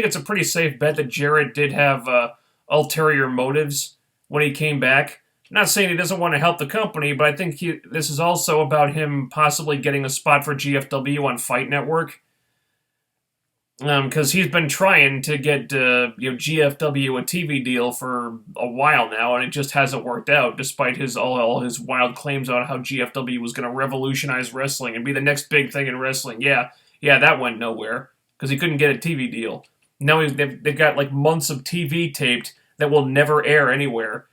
it's a pretty safe bet that Jarrett did have ulterior motives when he came back. I'm not saying he doesn't want to help the company, but I think this is also about him possibly getting a spot for GFW on Fight Network. Because he's been trying to get GFW a TV deal for a while now, and it just hasn't worked out, despite all his wild claims on how GFW was going to revolutionize wrestling and be the next big thing in wrestling. Yeah, that went nowhere because he couldn't get a TV deal. Now they've got like months of TV taped that will never air anywhere.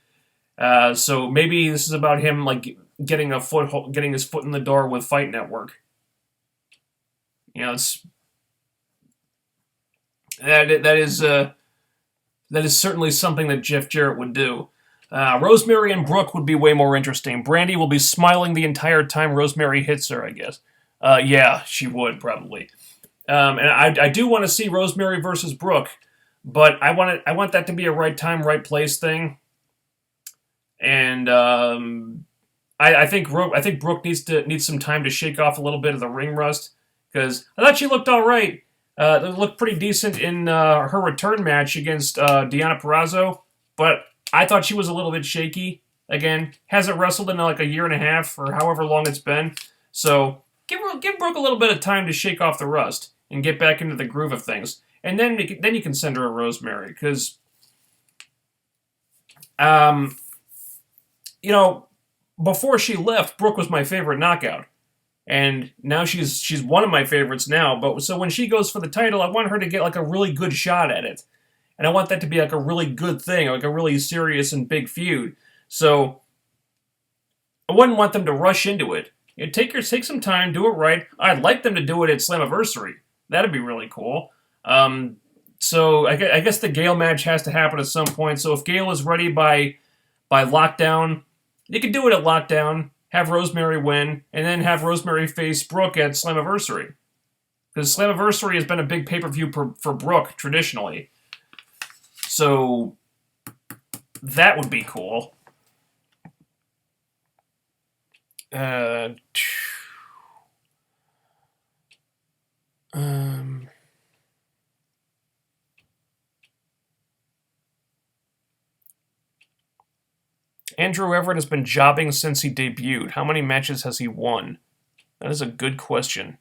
So maybe this is about him like getting his foot in the door with Fight Network. It's that is certainly something that Jeff Jarrett would do. Rosemary and Brooke would be way more interesting. Brandy will be smiling the entire time Rosemary hits her, I guess. Yeah, she would probably. And I do want to see Rosemary versus Brooke, but I want that to be a right time, right place thing. And I think Brooke needs some time to shake off a little bit of the ring rust because I thought she looked all right. It looked pretty decent in her return match against Deonna Purrazzo, but I thought she was a little bit shaky. Again, hasn't wrestled in like a year and a half or however long it's been. So give Brooke a little bit of time to shake off the rust and get back into the groove of things, and then you can send her a Rosemary because, before she left, Brooke was my favorite knockout. And now she's one of my favorites now. But so when she goes for the title, I want her to get like a really good shot at it, and I want that to be like a really good thing, like a really serious and big feud. So I wouldn't want them to rush into it. Take some time, do it right. I'd like them to do it at Slammiversary. That'd be really cool. So I guess the Gale match has to happen at some point. So if Gale is ready by Lockdown, you could do it at Lockdown. Have Rosemary win, and then have Rosemary face Brooke at Slammiversary. Because Slammiversary has been a big pay-per-view for Brooke, traditionally. So, that would be cool. Andrew Everett has been jobbing since he debuted. How many matches has he won? That is a good question.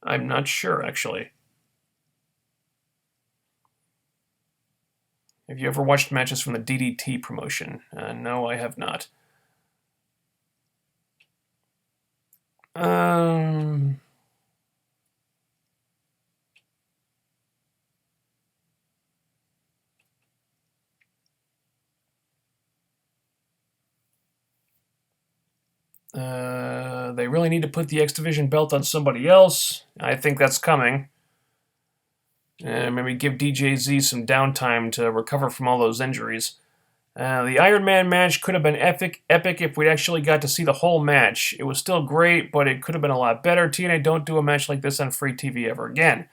I'm not sure, actually. Have you ever watched matches from the DDT promotion? No, I have not. They really need to put the X Division belt on somebody else. I think that's coming. Maybe give DJZ some downtime to recover from all those injuries. The Iron Man match could have been epic if we actually got to see the whole match. It was still great, but it could have been a lot better. TNA don't do a match like this on free TV ever again.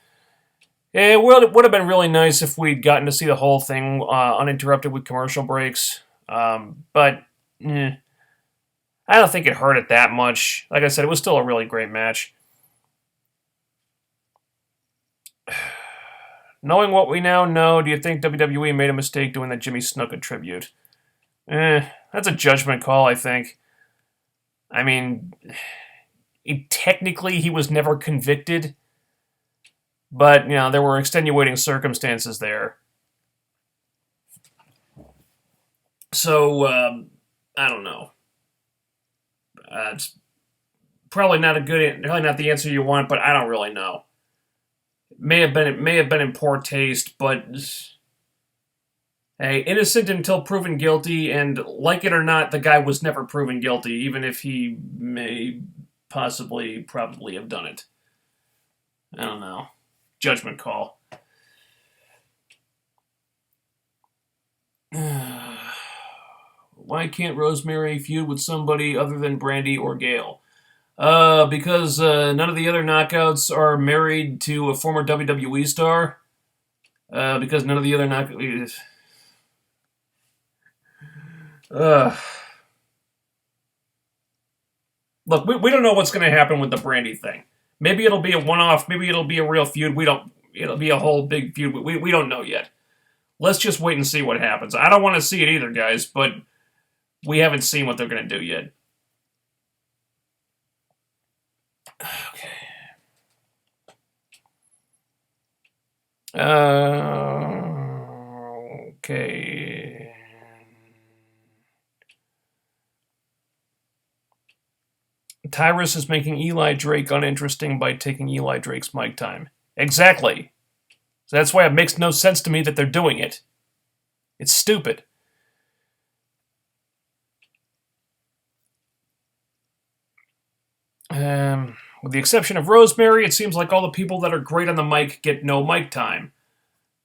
It would have been really nice if we'd gotten to see the whole thing uninterrupted with commercial breaks. But I don't think it hurt it that much. Like I said, it was still a really great match. Knowing what we now know, do you think WWE made a mistake doing the Jimmy Snuka tribute? That's a judgment call, I think. I mean, technically he was never convicted, but there were extenuating circumstances there. So I don't know. It's probably not the answer you want, but I don't really know. It may have been in poor taste, but hey, innocent until proven guilty, and like it or not, the guy was never proven guilty, even if he may probably have done it. I don't know. Judgment call. Why can't Rosemary feud with somebody other than Brandy or Gail? Because none of the other knockouts are married to a former WWE star. Because none of the other knockouts. Look, we don't know what's going to happen with the Brandy thing. Maybe it'll be a one-off. Maybe it'll be a real feud. It'll be a whole big feud. We don't know yet. Let's just wait and see what happens. I don't want to see it either, guys, but we haven't seen what they're going to do yet. Okay. Tyrus is making Eli Drake uninteresting by taking Eli Drake's mic time. Exactly. So that's why it makes no sense to me that they're doing it. It's stupid. With the exception of Rosemary, it seems like all the people that are great on the mic get no mic time.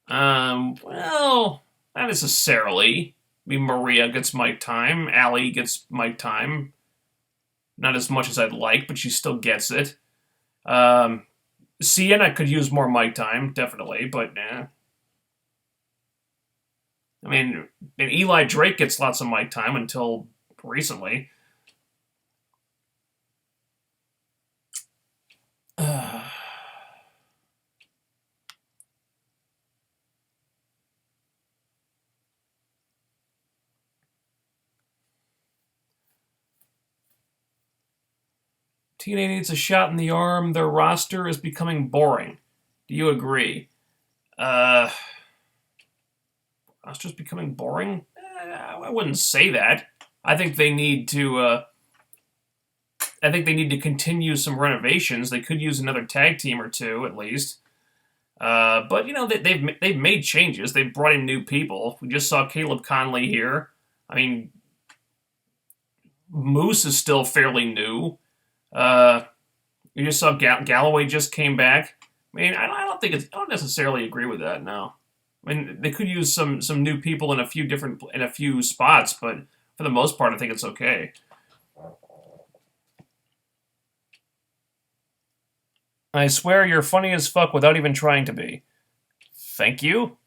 Well, not necessarily. I mean, Maria gets mic time. Allie gets mic time. Not as much as I'd like, but she still gets it. Sienna could use more mic time, definitely, but nah. I mean, and Eli Drake gets lots of mic time until recently. TNA needs a shot in the arm. Their roster is becoming boring. Do you agree? Roster's becoming boring? I wouldn't say that. I think they need to. I think they need to continue some renovations. They could use another tag team or two at least. But they've made changes. They've brought in new people. We just saw Caleb Conley here. I mean, Moose is still fairly new. You just saw Galloway just came back. I mean, I don't necessarily agree with that. No, I mean they could use some new people in a few spots, but for the most part, I think it's okay. I swear you're funny as fuck without even trying to be. Thank you.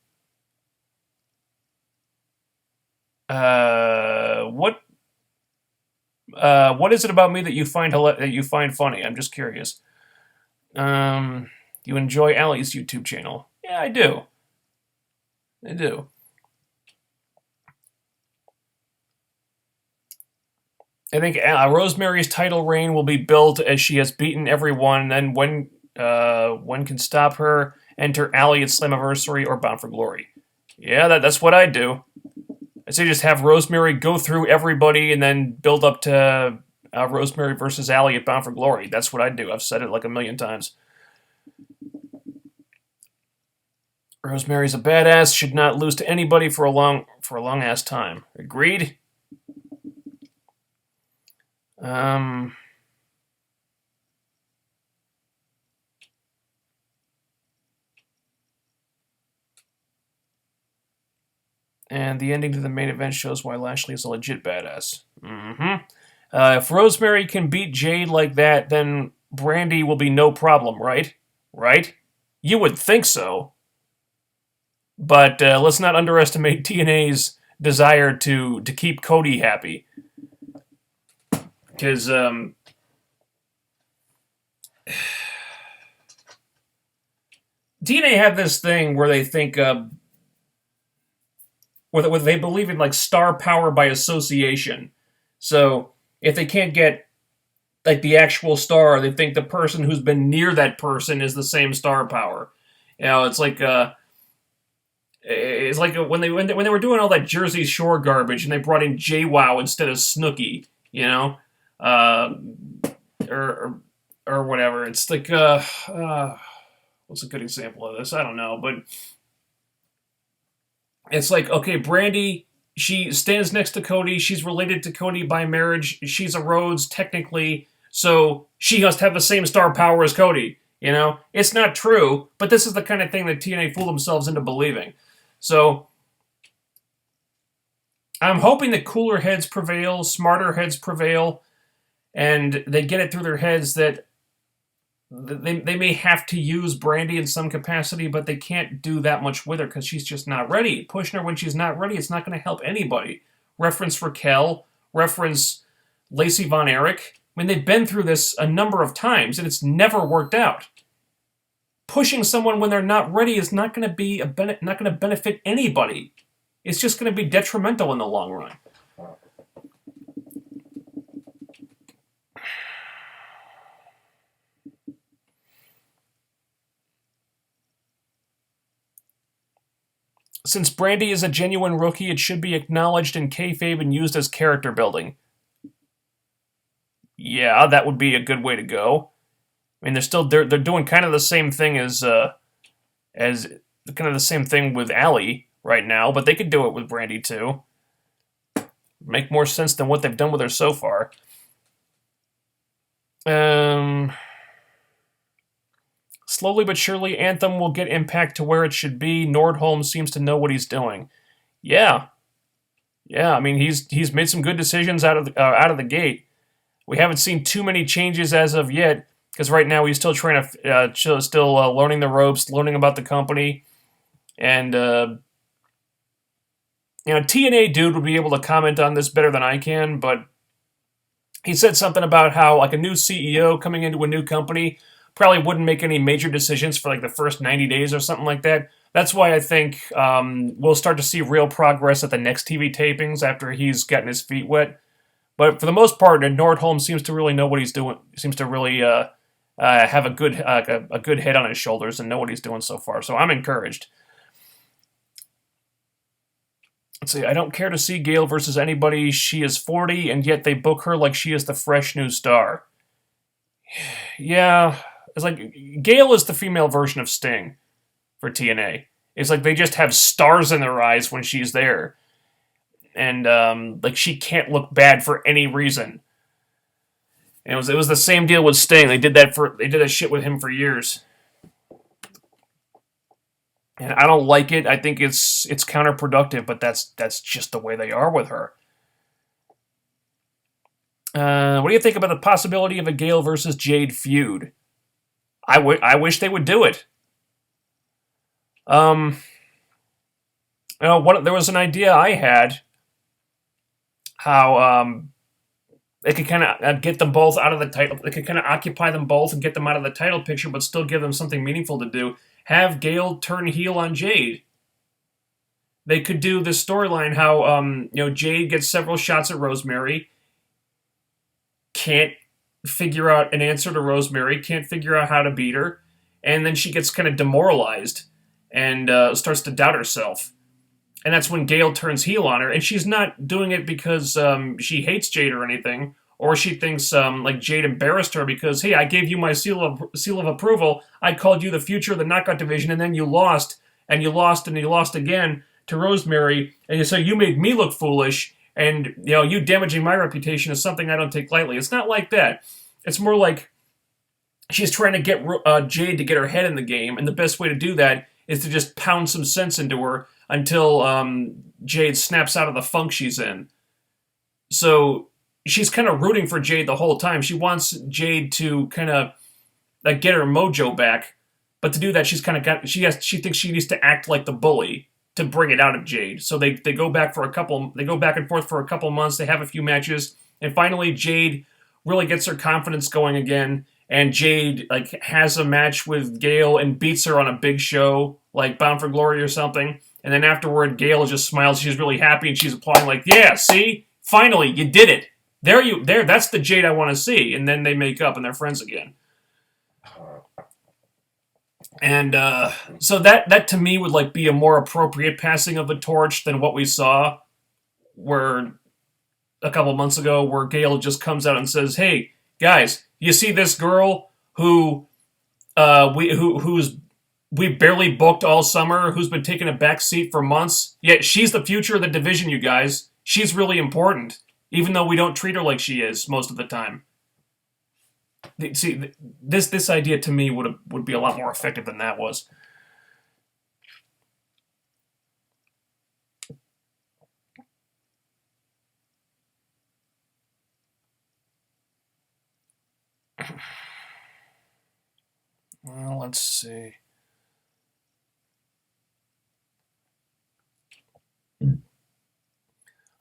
What is it about me that you find funny? I'm just curious. You enjoy Allie's YouTube channel? Yeah, I do. I do. I think Rosemary's title reign will be built as she has beaten everyone, and when can stop her, enter Allie at Slammiversary or Bound for Glory. Yeah, that's what I do. I say just have Rosemary go through everybody and then build up to Rosemary versus Allie at Bound for Glory. That's what I do. I've said it like a million times. Rosemary's a badass. Should not lose to anybody for a long ass time. Agreed. And the ending to the main event shows why Lashley is a legit badass. If Rosemary can beat Jade like that, then Brandy will be no problem, right? Right? You would think so. But let's not underestimate TNA's desire to keep Cody happy. Because TNA have this thing where they think... where they believe in like star power by association. So if they can't get like the actual star. They think the person who's been near that person is the same star power. You know, it's like when they were doing all that Jersey Shore garbage and they brought in JWoww instead of Snooki. You know, uh, or whatever. It's like what's a good example of this? I don't know, but it's like, okay, Brandy, she stands next to Cody. She's related to Cody by marriage. She's a Rhodes, technically, so she must have the same star power as Cody. You know? It's not true, but this is the kind of thing that TNA fooled themselves into believing. So, I'm hoping that cooler heads prevail, smarter heads prevail, and they get it through their heads that they may have to use Brandy in some capacity, but they can't do that much with her because she's just not ready. Pushing her when she's not ready, it's not going to help anybody. Reference Raquel, reference Lacey Von Erich. I mean, they've been through this a number of times, and it's never worked out. Pushing someone when they're not ready is not going to be not going to benefit anybody. It's just going to be detrimental in the long run. Since Brandy is a genuine rookie, it should be acknowledged in kayfabe and used as character building. Yeah, that would be a good way to go. I mean, they're doing kind of the same thing as kind of the same thing with Allie right now, but they could do it with Brandy too. Make more sense than what they've done with her so far. Slowly but surely, Anthem will get Impact to where it should be. Nordholm seems to know what he's doing. Yeah. I mean, he's made some good decisions out of the gate. We haven't seen too many changes as of yet, because right now he's still trying to still learning the ropes, learning about the company, and TNA dude would be able to comment on this better than I can, but he said something about how like a new CEO coming into a new company probably wouldn't make any major decisions for like the first 90 days or something like that. That's why I think we'll start to see real progress at the next TV tapings after he's gotten his feet wet. But for the most part, Nordholm seems to really know what he's doing. Seems to really have a good head on his shoulders and know what he's doing so far. So I'm encouraged. Let's see. I don't care to see Gail versus anybody. She is 40, and yet they book her like she is the fresh new star. Yeah, it's like Gail is the female version of Sting for TNA. It's like they just have stars in their eyes when she's there. And like she can't look bad for any reason. And it was the same deal with Sting. They did that shit with him for years. And I don't like it. I think it's counterproductive, but that's just the way they are with her. What do you think about the possibility of a Gail versus Jade feud? I wish they would do it. There was an idea I had how they could kind of get them both out of the title. They could kind of occupy them both and get them out of the title picture, but still give them something meaningful to do. Have Gail turn heel on Jade. They could do this storyline how Jade gets several shots at Rosemary, can't figure out an answer to Rosemary, can't figure out how to beat her, and then she gets kind of demoralized and starts to doubt herself. And that's when Gail turns heel on her, and she's not doing it because she hates Jade or anything, or she thinks like Jade embarrassed her because, hey, I gave you my seal of approval, I called you the future of the knockout division, and then you lost, and you lost, and you lost again to Rosemary, and so you made me look foolish, and you damaging my reputation is something I don't take lightly. It's not like that. It's more like she's trying to get Jade to get her head in the game, and the best way to do that is to just pound some sense into her until Jade snaps out of the funk she's in. So she's kind of rooting for Jade the whole time. She wants Jade to kind of like get her mojo back, but to do that, she thinks she needs to act like the bully to bring it out of Jade. So they go back and forth for a couple months. They have a few matches, and finally Jade really gets her confidence going again. And Jade like has a match with Gail and beats her on a big show, like Bound for Glory or something. And then afterward, Gail just smiles. She's really happy, and she's applauding like, yeah, see? Finally, you did it. There. That's the Jade I want to see, and then they make up and they're friends again. And so that to me would like be a more appropriate passing of the torch than what we saw, where a couple months ago, where Gail just comes out and says, "Hey guys, you see this girl who's we barely booked all summer, who's been taking a back seat for months. Yet she's the future of the division, you guys. She's really important, even though we don't treat her like she is most of the time." See, this idea to me would be a lot more effective than that was. Well, let's see.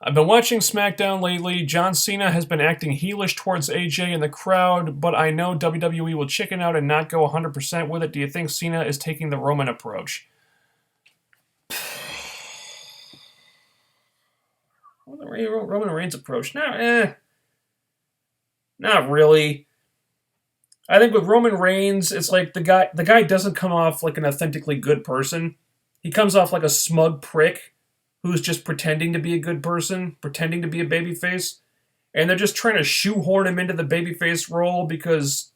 I've been watching SmackDown lately. John Cena has been acting heelish towards AJ in the crowd, but I know WWE will chicken out and not go 100% with it. Do you think Cena is taking the Roman approach? Roman Reigns approach? Not really. I think with Roman Reigns, it's like the guy doesn't come off like an authentically good person. He comes off like a smug prick who's just pretending to be a good person, pretending to be a babyface, and they're just trying to shoehorn him into the babyface role because,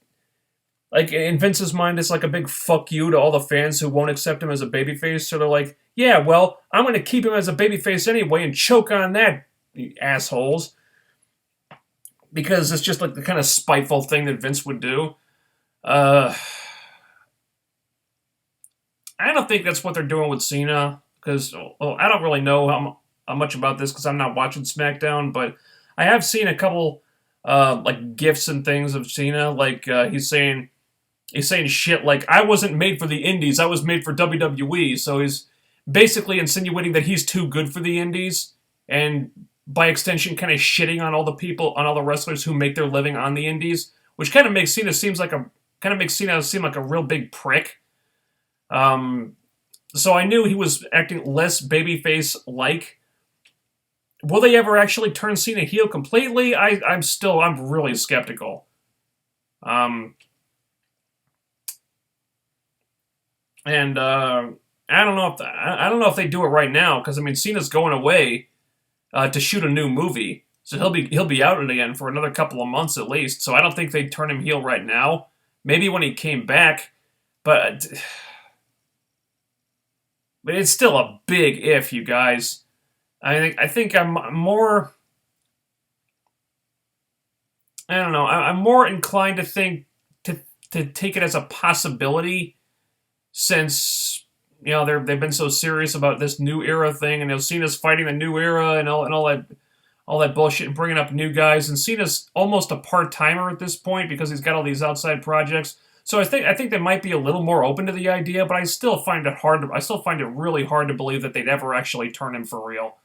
like, in Vince's mind, it's like a big fuck you to all the fans who won't accept him as a babyface. So they're like, yeah, well, I'm going to keep him as a babyface anyway and choke on that, you assholes. Because it's just like the kind of spiteful thing that Vince would do. I don't think that's what they're doing with Cena, because I don't really know how much about this because I'm not watching SmackDown, but I have seen a couple like gifs and things of Cena, like he's saying shit like, "I wasn't made for the Indies, I was made for WWE," so he's basically insinuating that he's too good for the Indies, and by extension kind of shitting on all the wrestlers who make their living on the Indies, which kind of makes Cena seem like a real big prick. So I knew he was acting less babyface-like. Will they ever actually turn Cena heel completely? I'm really skeptical. And I don't know if they do it right now, because I mean Cena's going away to shoot a new movie, so he'll be out again for another couple of months at least. So I don't think they'd turn him heel right now. Maybe when he came back, but it's still a big if, you guys. I think I'm more. I don't know. I'm more inclined to think to take it as a possibility, since they've been so serious about this new era thing, and Cena's fighting the new era and all that bullshit, and bringing up new guys. And Cena's almost a part-timer at this point because he's got all these outside projects. So I think they might be a little more open to the idea, but I still find it really hard to believe that they'd ever actually turn him for real.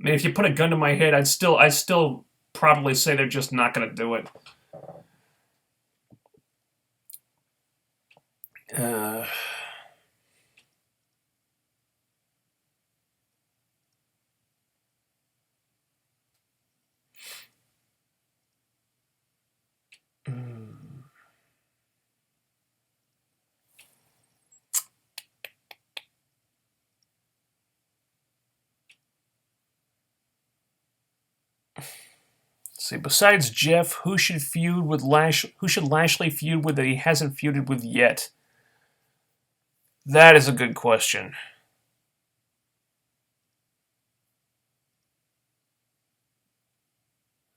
I mean, if you put a gun to my head, I'd still probably say they're just not going to do it. See, besides Jeff, who should Lashley feud with that he hasn't feuded with yet? That is a good question.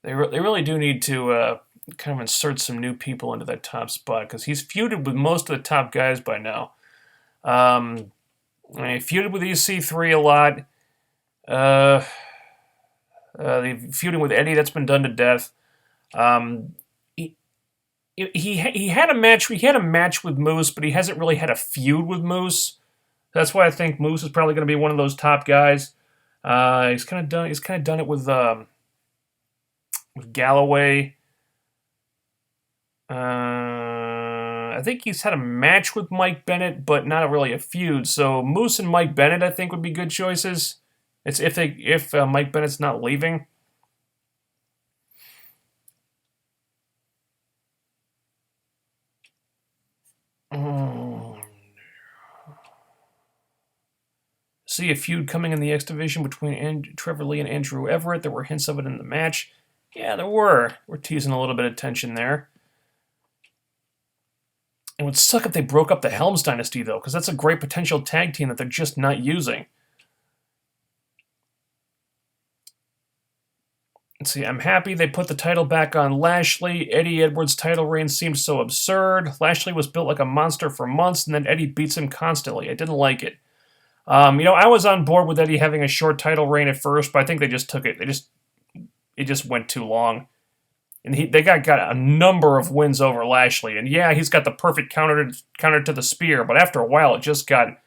They really do need to kind of insert some new people into that top spot, because he's feuded with most of the top guys by now. He feuded with EC3 a lot. The feuding with Eddie, that's been done to death. He had a match. He had a match with Moose, but he hasn't really had a feud with Moose. That's why I think Moose is probably going to be one of those top guys. He's kind of done it with Galloway. I think he's had a match with Mike Bennett, but not really a feud. So Moose and Mike Bennett, I think, would be good choices. It's if Mike Bennett's not leaving. See a feud coming in the X Division between Trevor Lee and Andrew Everett. There were hints of it in the match. Yeah, there were. We're teasing a little bit of tension there. It would suck if they broke up the Helms Dynasty, though, because that's a great potential tag team that they're just not using. Let's see, I'm happy they put the title back on Lashley. Eddie Edwards' title reign seemed so absurd. Lashley was built like a monster for months, and then Eddie beats him constantly. I didn't like it. I was on board with Eddie having a short title reign at first, but I think they just took it. It just went too long. And they got a number of wins over Lashley. And yeah, he's got the perfect counter to the spear, but after a while it just got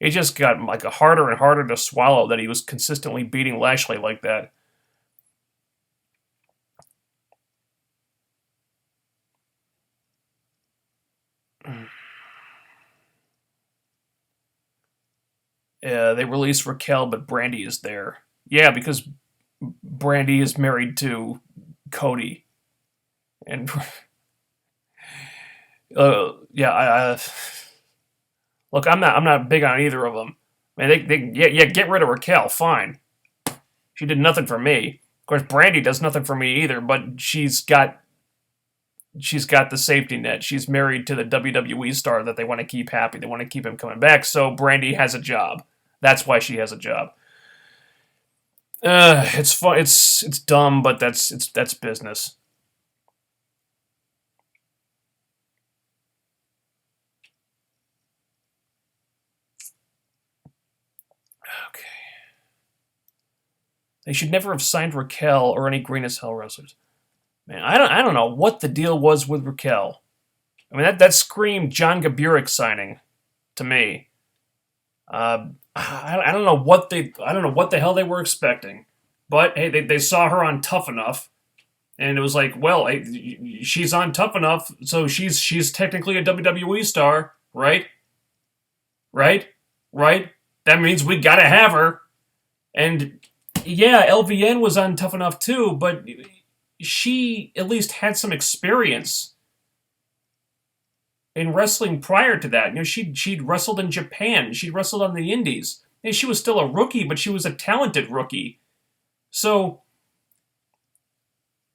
like harder and harder to swallow that he was consistently beating Lashley like that. They released Raquel, but Brandy is there. Yeah, because Brandy is married to Cody. And look, I'm not big on either of them. I mean, get rid of Raquel, fine. She did nothing for me. Of course, Brandy does nothing for me either, but she's got the safety net. She's married to the WWE star that they want to keep happy. They want to keep him coming back, so Brandy has a job. That's why she has a job. It's fun. It's dumb, but that's business. Okay. They should never have signed Raquel or any Green as Hell wrestlers. Man, I don't know what the deal was with Raquel. I mean, that screamed John Gaburek signing to me. I don't know what the hell they were expecting, but hey, they saw her on Tough Enough, and it was like, well, she's on Tough Enough, so she's technically a WWE star, right? Right? That means we gotta have her. And yeah, LVN was on Tough Enough too, but she at least had some experience in wrestling prior to that. She'd wrestled in Japan. She'd wrestled on the Indies. And she was still a rookie, but she was a talented rookie. So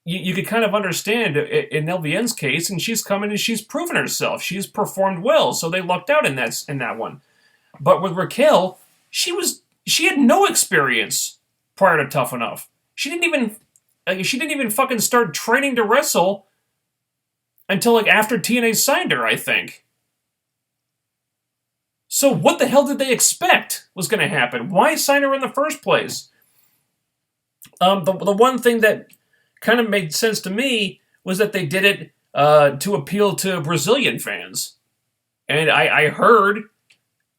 you could kind of understand in LVN's case, and she's come in and she's proven herself. She's performed well, so they lucked out in that one. But with Raquel, she had no experience prior to Tough Enough. She didn't even fucking start training to wrestle until like after TNA signed her, I think. So what the hell did they expect was going to happen? Why sign her in the first place? The one thing that kind of made sense to me was that they did it to appeal to Brazilian fans. And I heard,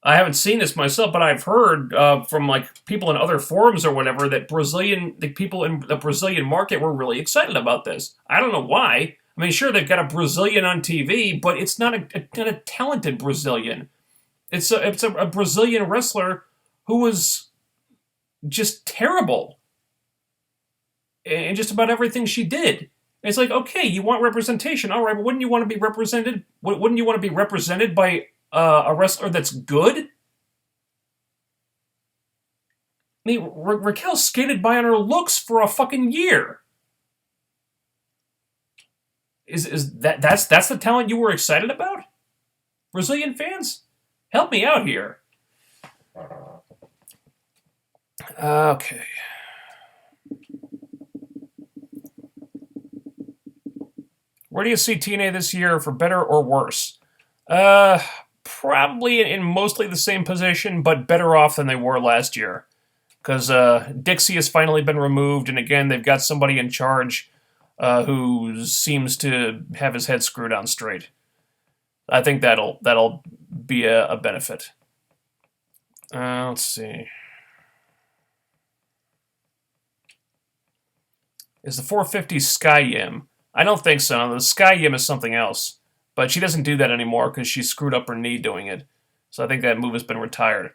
I haven't seen this myself, but I've heard from like people in other forums or whatever that the people in the Brazilian market were really excited about this. I don't know why. I mean, sure, they've got a Brazilian on TV, but it's not a talented Brazilian. It's a Brazilian wrestler who was just terrible in just about everything she did. It's like, okay, you want representation, all right, but wouldn't you want to be represented? Wouldn't you want to be represented by a wrestler that's good? I mean, Raquel skated by on her looks for a fucking year. That's the talent you were excited about? Brazilian fans? Help me out here. Okay. Where do you see TNA this year, for better or worse? Probably in mostly the same position, but better off than they were last year. Because Dixie has finally been removed, and again, they've got somebody in charge who seems to have his head screwed on straight. I think that'll be a benefit. Let's see. Is the 450 Sky Yim? I don't think so. The Sky Yim is something else. But she doesn't do that anymore because she screwed up her knee doing it. So I think that move has been retired.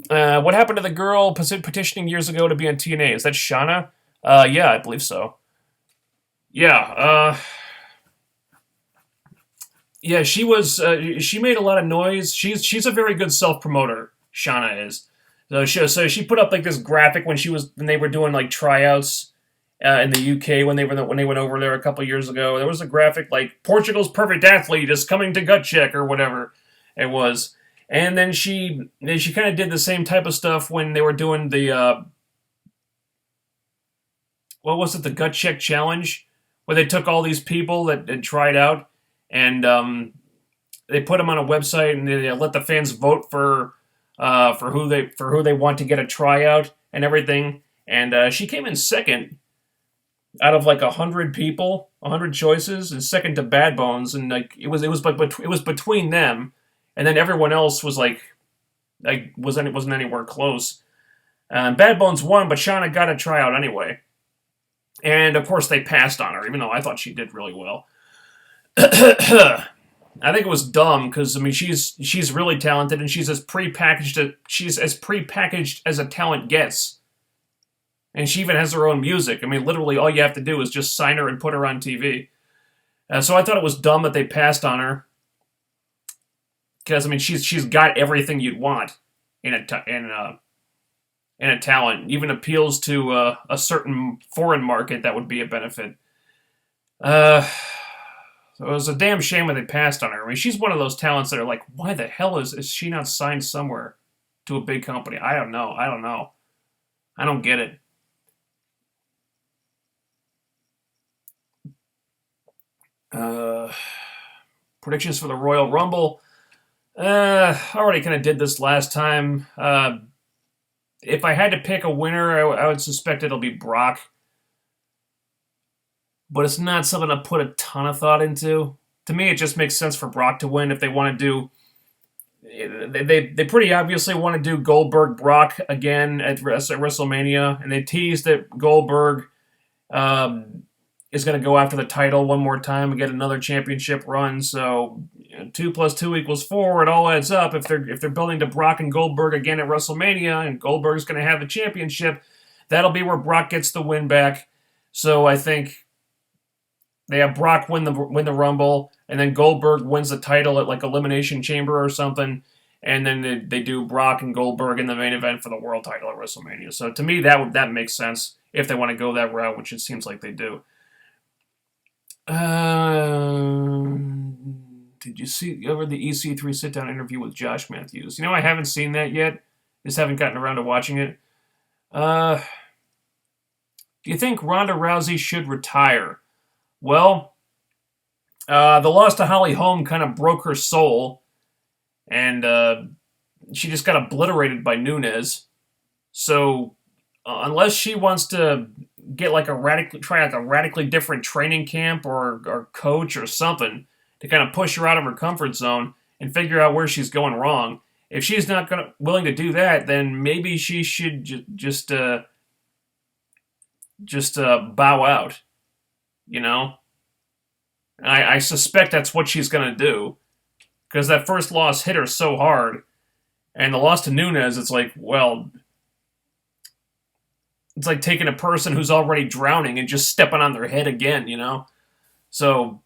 What happened to the girl petitioning years ago to be on TNA? Is that Shauna? Yeah, I believe so. Yeah, Yeah, she was. She made a lot of noise. She's a very good self promoter. Shauna is. So she put up like this graphic when they were doing like tryouts in the UK when they went over there a couple years ago. There was a graphic like Portugal's perfect athlete is coming to gut check or whatever it was, and then she kind of did the same type of stuff when they were doing the what was it, the gut check challenge, where they took all these people that had tried out and they put them on a website and they let the fans vote for who they want to get a tryout and everything. And she came in second out of like 100 people, 100 choices, and second to Bad Bones. And like it was between them, and then everyone else was like wasn't anywhere close. Bad Bones won, but Shauna got a tryout anyway. And of course they passed on her, even though I thought she did really well. I think it was dumb because I mean she's really talented and she's as prepackaged as a talent gets, and she even has her own music. I mean, literally all you have to do is just sign her and put her on TV. So I thought it was dumb that they passed on her because I mean she's got everything you'd want in a talent. Even appeals to a certain foreign market that would be a benefit. Uh, So it was a damn shame when they passed on her. I mean, she's one of those talents that are like, why the hell is she not signed somewhere to a big company? I don't know. I don't know. I don't get it. Uh, Predictions for the Royal Rumble. I already kind of did this last time. If I had to pick a winner, I would suspect it'll be Brock. But it's not something I put a ton of thought into. To me, it just makes sense for Brock to win if they want to do. They pretty obviously want to do Goldberg Brock again at WrestleMania, and they teased that Goldberg um, is going to go after the title one more time and get another championship run. So 2 plus 2 equals 4. It all adds up. If they're building to Brock and Goldberg again at WrestleMania, and Goldberg's going to have the championship, that'll be where Brock gets the win back. So I think they have Brock win the Rumble, and then Goldberg wins the title at like Elimination Chamber or something, and then they do Brock and Goldberg in the main event for the world title at WrestleMania. So to me, that makes sense if they want to go that route, which it seems like they do. Did you see ever the EC3 sit down interview with Josh Matthews? I haven't seen that yet. Just haven't gotten around to watching it. Do you think Ronda Rousey should retire? Well, the loss to Holly Holm kind of broke her soul, and she just got obliterated by Nunes. So, unless she wants to get like try like a radically different training camp or coach or something to kind of push her out of her comfort zone and figure out where she's going wrong. If she's not willing to do that, then maybe she should just bow out. I suspect that's what she's going to do because that first loss hit her so hard, and the loss to Nunes, it's like, well, it's like taking a person who's already drowning and just stepping on their head again. So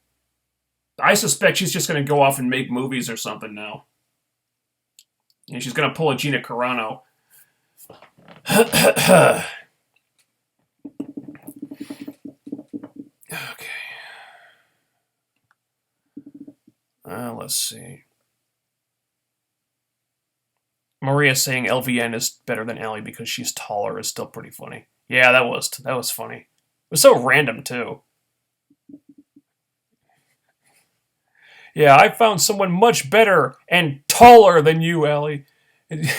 I suspect she's just going to go off and make movies or something now, and she's going to pull a Gina Carano. Okay. Let's see. Maria saying LVN is better than Allie because she's taller is still pretty funny. Yeah, that was funny. It was so random too. Yeah, I found someone much better and taller than you, Allie. It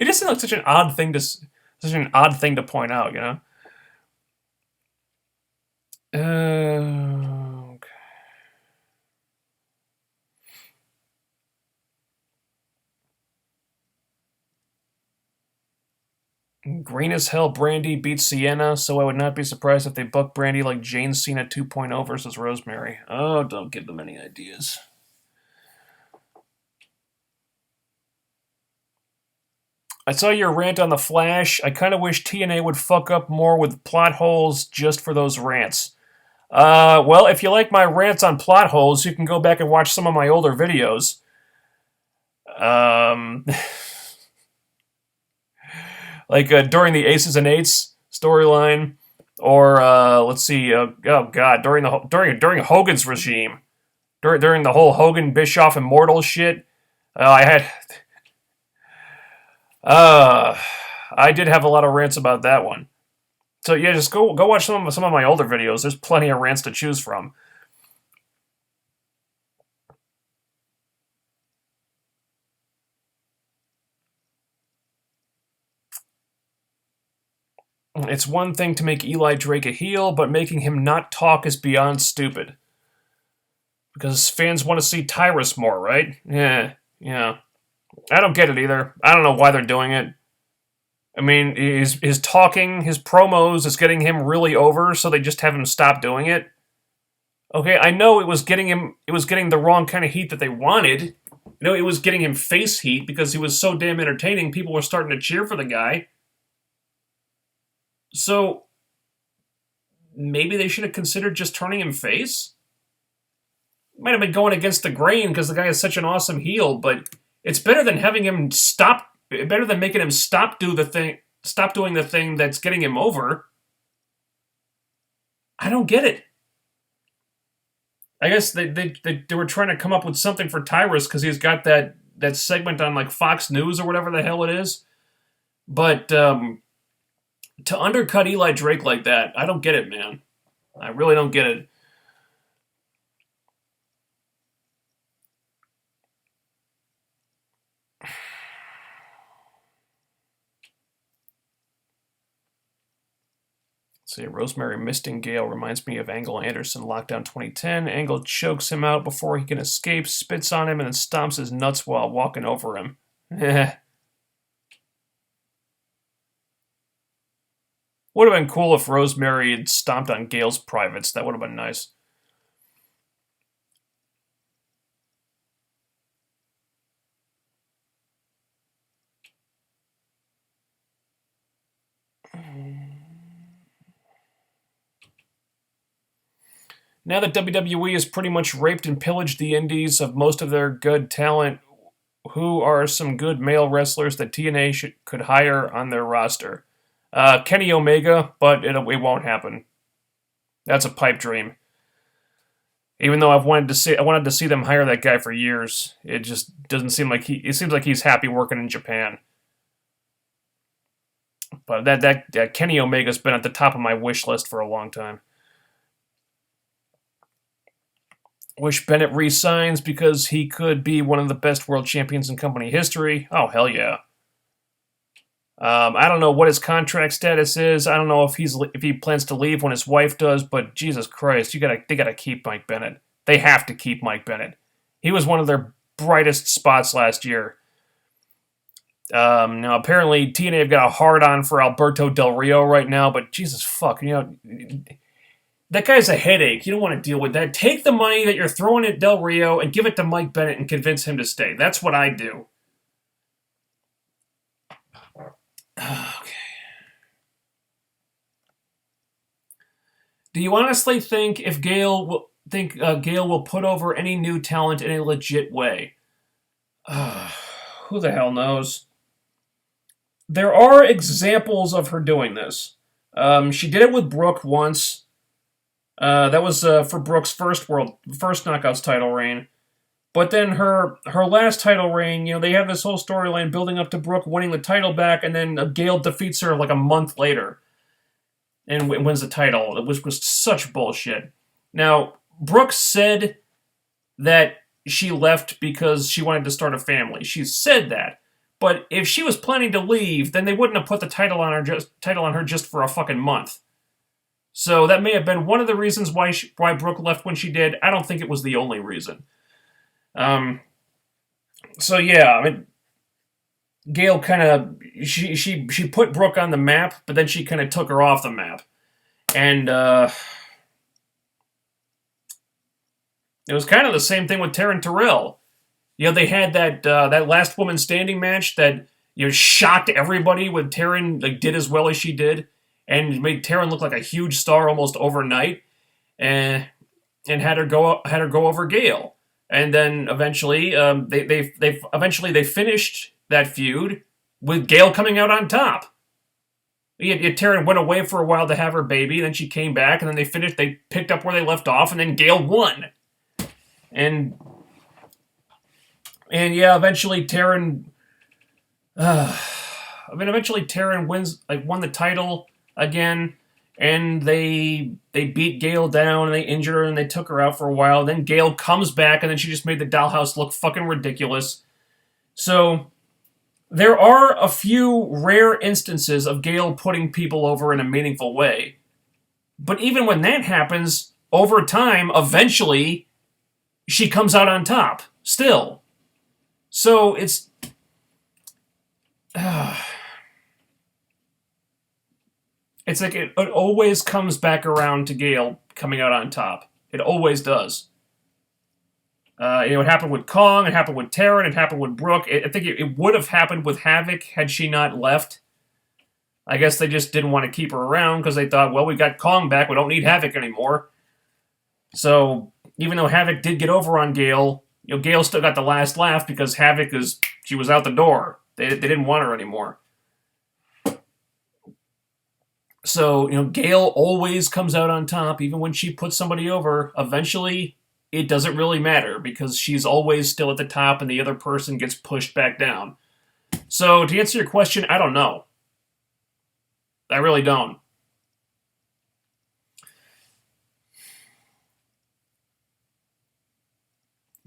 just seemed like such an odd thing to point out. Okay. Green as Hell Brandy beats Sienna, so I would not be surprised if they book Brandy like Jane Cena 2.0 versus Rosemary. Oh, don't give them any ideas. I saw your rant on The Flash. I kind of wish TNA would fuck up more with plot holes just for those rants. Well, if you like my rants on plot holes, you can go back and watch some of my older videos. Um, like during the Aces and Eights storyline, or let's see, oh god, during Hogan's regime, during the whole Hogan Bischoff Immortal shit, I had uh, I did have a lot of rants about that one. So yeah, just go watch some of my older videos. There's plenty of rants to choose from. It's one thing to make Eli Drake a heel, but making him not talk is beyond stupid. Because fans want to see Tyrus more, right? Yeah. I don't get it either. I don't know why they're doing it. I mean, his talking, his promos is getting him really over, so they just have him stop doing it. Okay, I know it was getting the wrong kind of heat that they wanted. It was getting him face heat because he was so damn entertaining. People were starting to cheer for the guy. So maybe they should have considered just turning him face. Might have been going against the grain because the guy is such an awesome heel, but it's better than having him stop. Better than making him stop doing the thing that's getting him over. I don't get it. I guess they were trying to come up with something for Tyrus because he's got that segment on like Fox News or whatever the hell it is. But to undercut Eli Drake like that, I don't get it, man. I really don't get it. See, Rosemary Mistingale reminds me of Angle Anderson Lockdown 2010. Angle chokes him out before he can escape, spits on him, and then stomps his nuts while walking over him. Would have been cool if Rosemary had stomped on Gale's privates. That would have been nice. Now that WWE has pretty much raped and pillaged the indies of most of their good talent, who are some good male wrestlers that TNA could hire on their roster? Kenny Omega, but it won't happen. That's a pipe dream. Even though I wanted to see them hire that guy for years. It just doesn't seem like it seems like he's happy working in Japan. But that Kenny Omega's been at the top of my wish list for a long time. Wish Bennett resigns because he could be one of the best world champions in company history. Oh, hell yeah. I don't know what his contract status is. I don't know if he plans to leave when his wife does, but Jesus Christ, they gotta keep Mike Bennett. They have to keep Mike Bennett. He was one of their brightest spots last year. Now apparently TNA have got a hard on for Alberto Del Rio right now, but Jesus fuck, that guy's a headache. You don't want to deal with that. Take the money that you're throwing at Del Rio and give it to Mike Bennett and convince him to stay. That's what I do. Okay. Do you honestly think Gale will put over any new talent in a legit way? Who the hell knows? There are examples of her doing this. She did it with Brooke once. That was for Brooke's first Knockouts title reign. But then her last title reign, they have this whole storyline building up to Brooke winning the title back, and then Gale defeats her like a month later and wins the title, which was such bullshit. Now, Brooke said that she left because she wanted to start a family. She said that. But if she was planning to leave, then they wouldn't have put the title on her just for a fucking month. So that may have been one of the reasons why Brooke left when she did. I don't think it was the only reason. So yeah, I mean, Gale kind of she put Brooke on the map, but then she kind of took her off the map, and it was kind of the same thing with Taryn Terrell. They had that last woman standing match that shocked everybody when Taryn did as well as she did, and made Taryn look like a huge star almost overnight. and had her go over Gale. And then eventually, they finished that feud with Gale coming out on top. Taryn went away for a while to have her baby, then she came back, and then they picked up where they left off, and then Gale won. And yeah, eventually Taryn won the title again, and they beat Gale down, and they injured her, and they took her out for a while. Then Gale comes back, and then she just made the dollhouse look fucking ridiculous. So there are a few rare instances of Gale putting people over in a meaningful way. But even when that happens, over time, eventually, she comes out on top, still. So it's... it's like it always comes back around to Gale coming out on top. It always does. It happened with Kong, it happened with Taryn, it happened with Brooke. I think it would have happened with Havoc had she not left. I guess they just didn't want to keep her around because they thought, well, we got Kong back, we don't need Havoc anymore. So, even though Havoc did get over on Gale, Gale still got the last laugh because she was out the door. They didn't want her anymore. So, Gale always comes out on top, even when she puts somebody over. Eventually, it doesn't really matter because she's always still at the top and the other person gets pushed back down. So, to answer your question, I don't know. I really don't.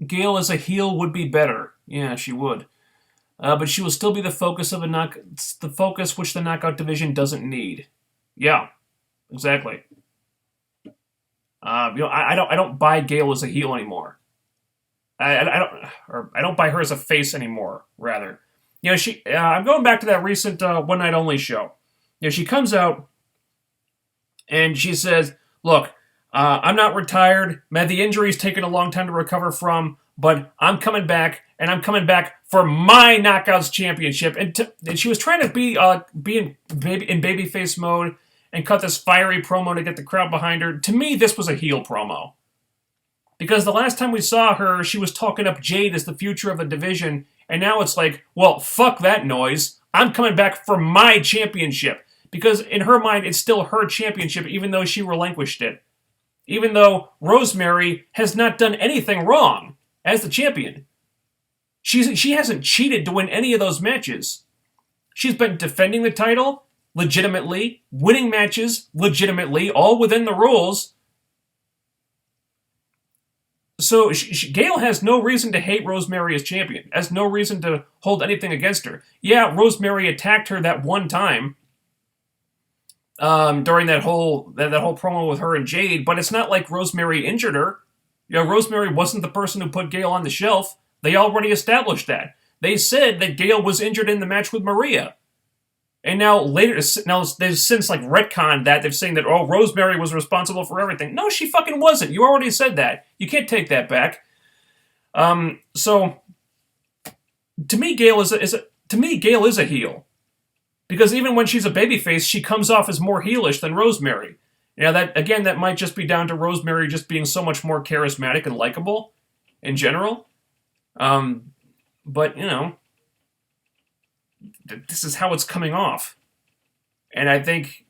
Gale as a heel would be better. Yeah, she would. But she will still be the focus of the focus which the knockout division doesn't need. Yeah, exactly. I don't buy Gale as a heel anymore. I don't buy her as a face anymore. Rather, I'm going back to that recent One Night Only show. She comes out and she says, "Look, I'm not retired. Man, the injury's taken a long time to recover from, but I'm coming back, and I'm coming back for my Knockouts Championship." And she was trying to be in babyface mode and cut this fiery promo to get the crowd behind her. To me, this was a heel promo. Because the last time we saw her, she was talking up Jade as the future of the division, and now it's like, well, fuck that noise. I'm coming back for my championship. Because in her mind, it's still her championship, even though she relinquished it. Even though Rosemary has not done anything wrong as the champion. She hasn't cheated to win any of those matches. She's been defending the title legitimately, winning matches legitimately, all within the rules. So Gale has no reason to hate Rosemary as champion. Has no reason to hold anything against her. Yeah, Rosemary attacked her that one time during that whole promo with her and Jade, but it's not like Rosemary injured her. Rosemary wasn't the person who put Gale on the shelf. They already established that. They said that Gale was injured in the match with Maria. And now they've since retconned that. They're saying that, Rosemary was responsible for everything. No, she fucking wasn't. You already said that. You can't take that back. So to me, Gale is a heel. Because even when she's a babyface, she comes off as more heelish than Rosemary. That might just be down to Rosemary just being so much more charismatic and likable in general. But, this is how it's coming off. And I think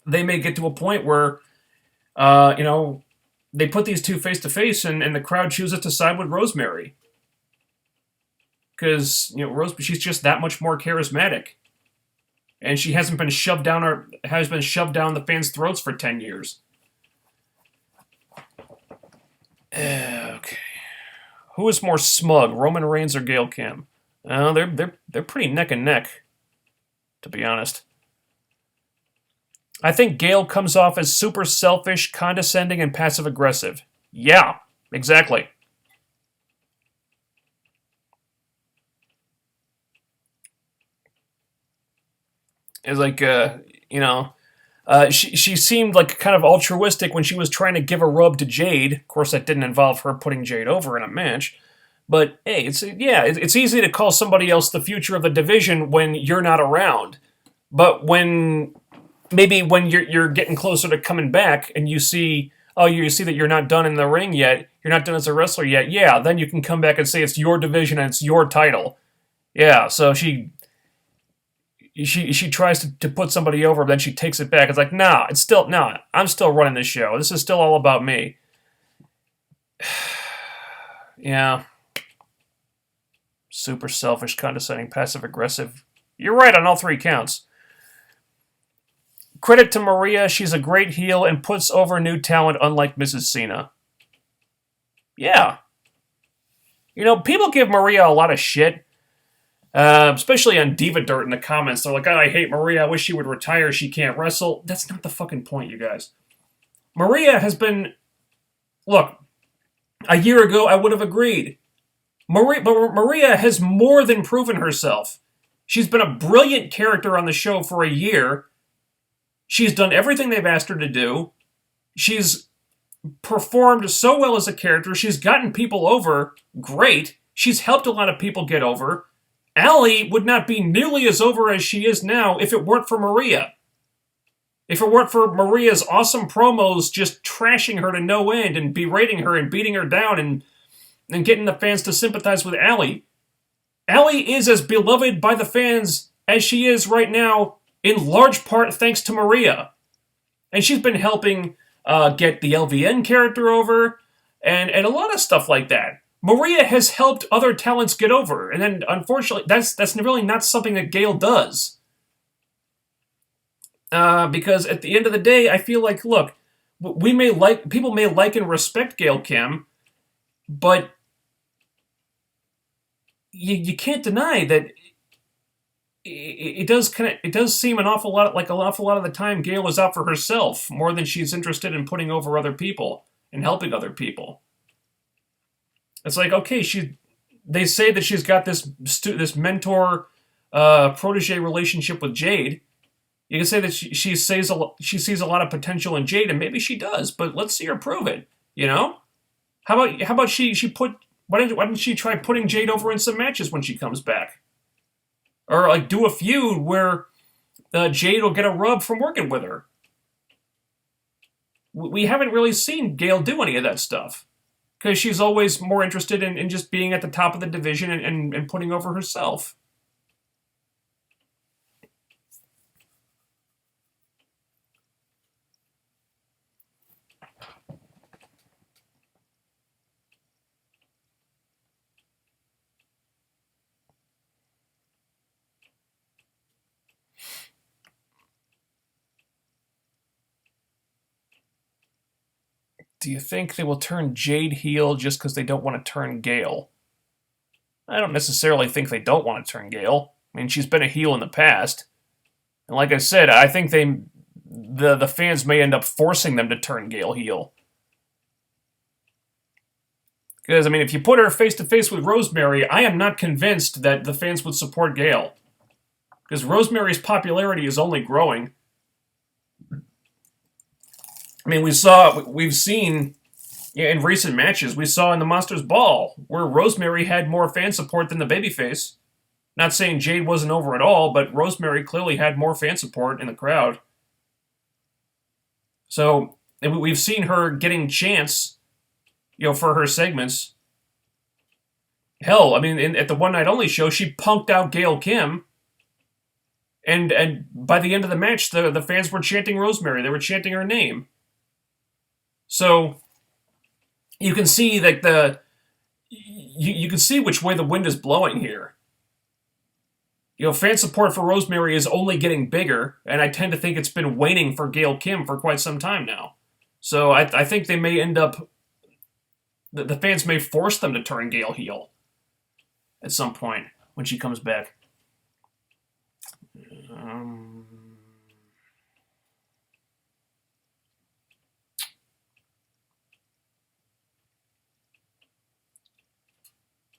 they may get to a point where, they put these two face to face and the crowd chooses to side with Rosemary. Because, she's just that much more charismatic. And she hasn't been shoved down the fans' throats for 10 years. Okay. Who is more smug, Roman Reigns or Gail Kim? They're pretty neck and neck, to be honest. I think Gail comes off as super selfish, condescending, and passive-aggressive. Yeah, exactly. It's like, she seemed like kind of altruistic when she was trying to give a rub to Jade. Of course, that didn't involve her putting Jade over in a match. But, hey, it's easy to call somebody else the future of the division when you're not around. But when maybe when you're getting closer to coming back and you see, oh, you see that you're not done in the ring yet, you're not done as a wrestler yet, yeah, then you can come back and say it's your division and it's your title. Yeah, so she tries to put somebody over, but then she takes it back. It's like, nah, I'm still running this show. This is still all about me. Yeah. Super selfish, condescending, passive aggressive. You're right on all three counts. Credit to Maria, she's a great heel and puts over new talent unlike Mrs. Cena. Yeah. You know, people give Maria a lot of shit, especially on Diva Dirt in the comments. They're like, oh, I hate Maria, I wish she would retire, she can't wrestle. That's not the fucking point, you guys. Maria has been... Look, a year ago I would have agreed. Maria has more than proven herself. She's been a brilliant character on the show for a year. She's done everything they've asked her to do. She's performed so well as a character. She's gotten people over great. She's helped a lot of people get over. Allie would not be nearly as over as she is now if it weren't for Maria. If it weren't for Maria's awesome promos just trashing her to no end and berating her and beating her down and getting the fans to sympathize with Allie. Allie is as beloved by the fans as she is right now, in large part thanks to Maria. And she's been helping get the LVN character over, and a lot of stuff like that. Maria has helped other talents get over, and then unfortunately, that's really not something that Gail does. Because at the end of the day, I feel like, look, people may like and respect Gail Kim, but you can't deny that it does seem an awful lot of the time Gail is out for herself more than she's interested in putting over other people and helping other people. It's like, okay, they say that she's got this mentor protege relationship with Jade. You can say that she sees a lot of potential in Jade, and maybe she does, but let's see her prove it. You know, how about why didn't she try putting Jade over in some matches when she comes back? Or, like, do a feud where Jade will get a rub from working with her. We haven't really seen Gail do any of that stuff. Because she's always more interested in just being at the top of the division and putting over herself. Do you think they will turn Jade heel just because they don't want to turn Gail? I don't necessarily think they don't want to turn Gail. I mean, she's been a heel in the past. And like I said, I think the fans may end up forcing them to turn Gail heel. Because, I mean, if you put her face-to-face with Rosemary, I am not convinced that the fans would support Gail. Because Rosemary's popularity is only growing. I mean, we've seen in recent matches, we saw in the Monsters Ball, where Rosemary had more fan support than the babyface. Not saying Jade wasn't over at all, but Rosemary clearly had more fan support in the crowd. So, we've seen her getting chants, for her segments. Hell, I mean, at the One Night Only show, she punked out Gail Kim. And by the end of the match, the fans were chanting Rosemary. They were chanting her name. So, you can see that you can see which way the wind is blowing here. Fan support for Rosemary is only getting bigger, and I tend to think it's been waning for Gail Kim for quite some time now. So I think they may end up... The fans may force them to turn Gail heel at some point when she comes back.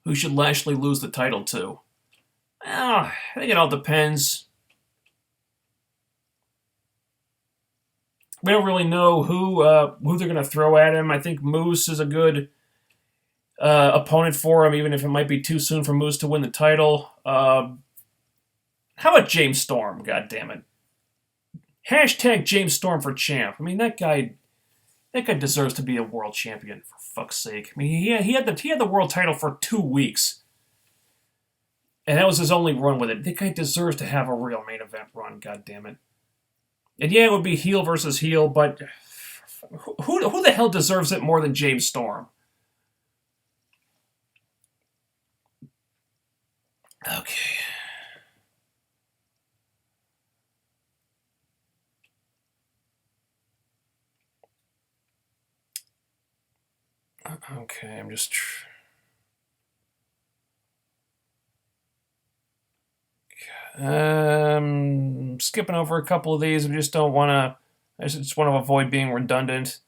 Who should Lashley lose the title to? Well, I think it all depends. We don't really know who they're going to throw at him. I think Moose is a good opponent for him, even if it might be too soon for Moose to win the title. How about James Storm? God damn it! Hashtag James Storm for champ. I mean, that guy deserves to be a world champion, for fuck's sake. I mean, he had the world title for 2 weeks, and that was his only run with it. That guy deserves to have a real main event run. God damn it. And yeah, it would be heel versus heel, but who the hell deserves it more than James Storm? Okay. Okay, I'm just. Skipping over a couple of these. I just don't want to. I just want to avoid being redundant.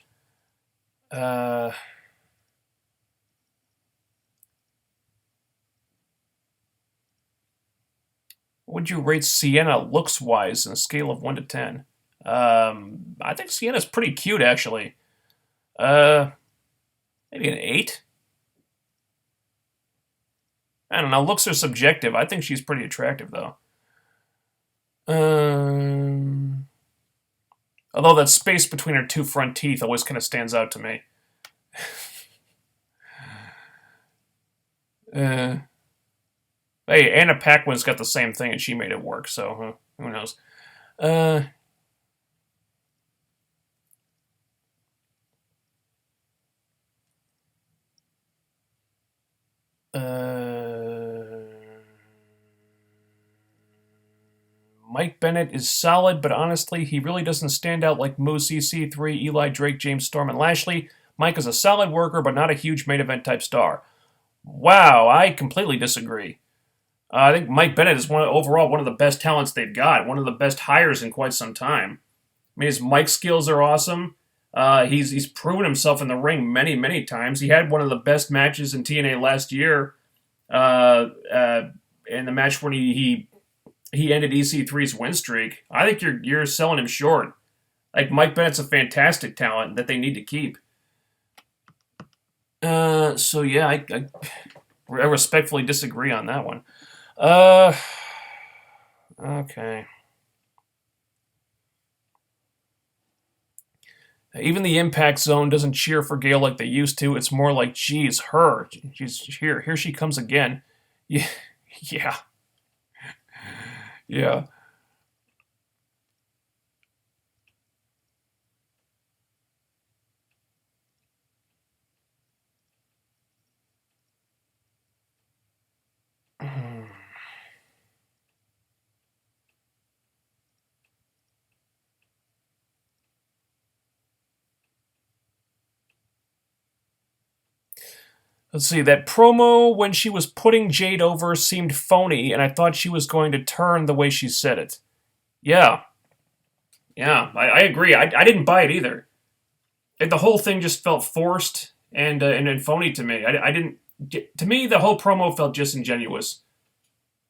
Would you rate Sienna looks-wise on a scale of 1 to 10? I think Sienna's pretty cute, actually. Maybe an 8? I don't know. Looks are subjective. I think she's pretty attractive, though. Although that space between her two front teeth always kind of stands out to me. Hey, Anna Paquin's got the same thing, and she made it work, so who knows? Mike Bennett is solid, but honestly, he really doesn't stand out like Moose, EC3, Eli Drake, James Storm, and Lashley. Mike is a solid worker, but not a huge main event type star. Wow, I completely disagree. I think Mike Bennett is overall one of the best talents they've got, one of the best hires in quite some time. I mean, his mic skills are awesome. He's proven himself in the ring many, many times. He had one of the best matches in TNA last year, in the match when he ended EC3's win streak. I think you're selling him short. Like, Mike Bennett's a fantastic talent that they need to keep. So yeah, I respectfully disagree on that one. Okay. Even the Impact Zone doesn't cheer for Gail like they used to. It's more like, geez, her. She's here. Here she comes again. Yeah. Yeah. Yeah. Let's see, that promo when she was putting Jade over seemed phony, and I thought she was going to turn the way she said it. Yeah. Yeah, I agree. I didn't buy it either. The whole thing just felt forced and phony to me. I didn't. To me, the whole promo felt disingenuous.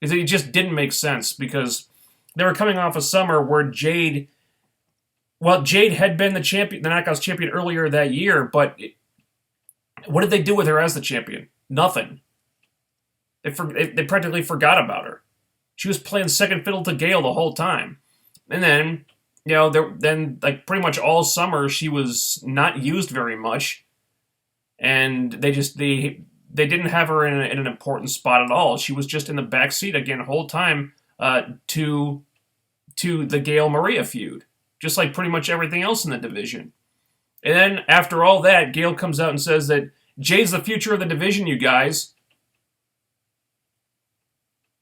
It just didn't make sense because they were coming off a summer where Jade. Well, Jade had been the Knockouts champion earlier that year, but what did they do with her as the champion? Nothing. They practically forgot about her. She was playing second fiddle to Gail the whole time, and then like pretty much all summer she was not used very much, and they didn't have her in an important spot at all. She was just in the back seat again the whole time to the Gail Maria feud, just like pretty much everything else in the division. And then after all that, Gail comes out and says that Jade's the future of the division, you guys.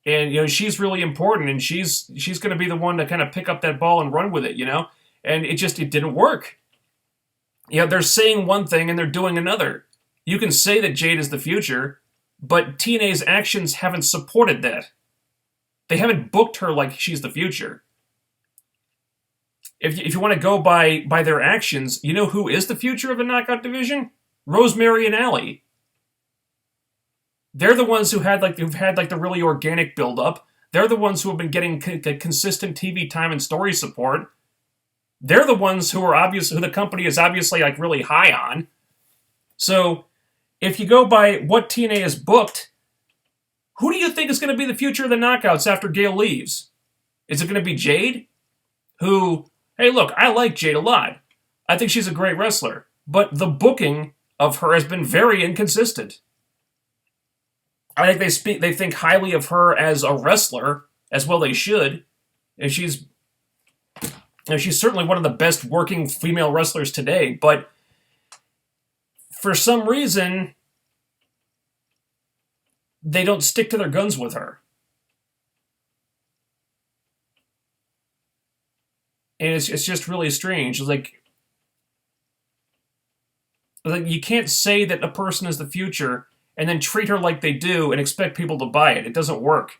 And she's really important, and she's going to be the one to kind of pick up that ball and run with it, And it didn't work. They're saying one thing and they're doing another. You can say that Jade is the future, but TNA's actions haven't supported that. They haven't booked her like she's the future. If you want to go by their actions, you know who is the future of the Knockout division? Rosemary and Allie. They're the ones who've had the really organic build-up. They're the ones who have been getting consistent TV time and story support. They're the ones who the company is obviously like really high on. So, if you go by what TNA has booked, who do you think is going to be the future of the Knockouts after Gail leaves? Is it going to be Jade? Who, Hey, look, I like Jade a lot. I think she's a great wrestler. But the booking of her has been very inconsistent. I think they think highly of her as a wrestler, as well they should. And she's certainly one of the best working female wrestlers today, but for some reason, they don't stick to their guns with her. And it's just really strange. Like you can't say that a person is the future and then treat her like they do and expect people to buy it. It doesn't work.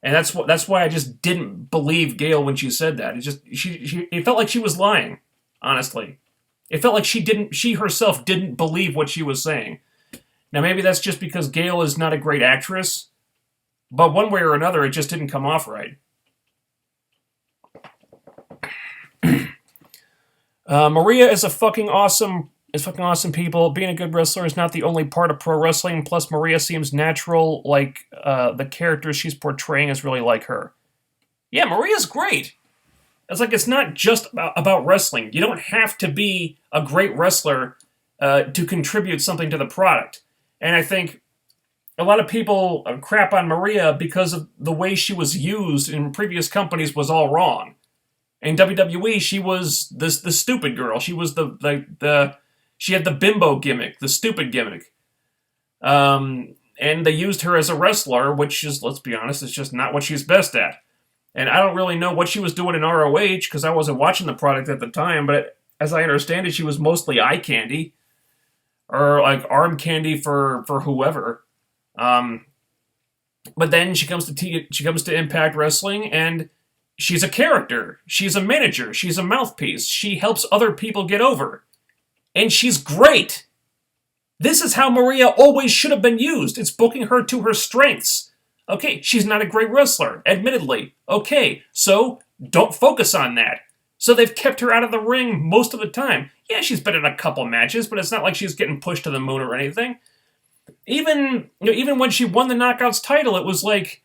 And that's why I just didn't believe Gail when she said that. It felt like she was lying, honestly. It felt like she herself didn't believe what she was saying. Now maybe that's just because Gail is not a great actress, but one way or another it just didn't come off right. Maria is fucking awesome, people. Being a good wrestler is not the only part of pro wrestling. Plus, Maria seems natural, like the characters she's portraying is really like her. Yeah, Maria's great. It's not just about wrestling. You don't have to be a great wrestler to contribute something to the product. And I think a lot of people crap on Maria because of the way she was used in previous companies was all wrong. In WWE, she was the stupid girl. She was she had the bimbo gimmick, the stupid gimmick. And they used her as a wrestler, which is, let's be honest, is just not what she's best at. And I don't really know what she was doing in ROH, because I wasn't watching the product at the time, but as I understand it, she was mostly eye candy. Or, like, arm candy for whoever. But then she comes to Impact Wrestling, and she's a character. She's a manager. She's a mouthpiece. She helps other people get over. And she's great. This is how Maria always should have been used. It's booking her to her strengths. Okay, she's not a great wrestler, admittedly. Okay, so don't focus on that. So they've kept her out of the ring most of the time. Yeah, she's been in a couple matches, but it's not like she's getting pushed to the moon or anything. Even when she won the Knockouts title, it was like,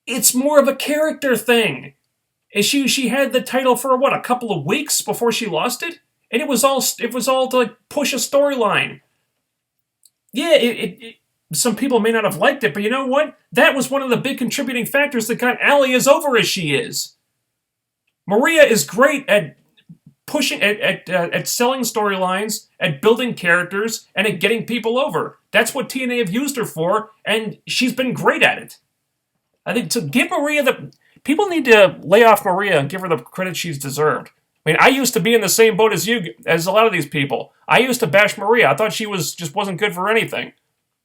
it's more of a character thing. And she had the title for a couple of weeks before she lost it? And it was all to like push a storyline. Yeah, some people may not have liked it, but you know what? That was one of the big contributing factors that got Allie as over as she is. Maria is great at pushing, at selling storylines, at building characters, and at getting people over. That's what TNA have used her for, and she's been great at it. I think to give Maria people need to lay off Maria and give her the credit she's deserved. I mean, I used to be in the same boat as a lot of these people. I used to bash Maria. I thought she just wasn't good for anything.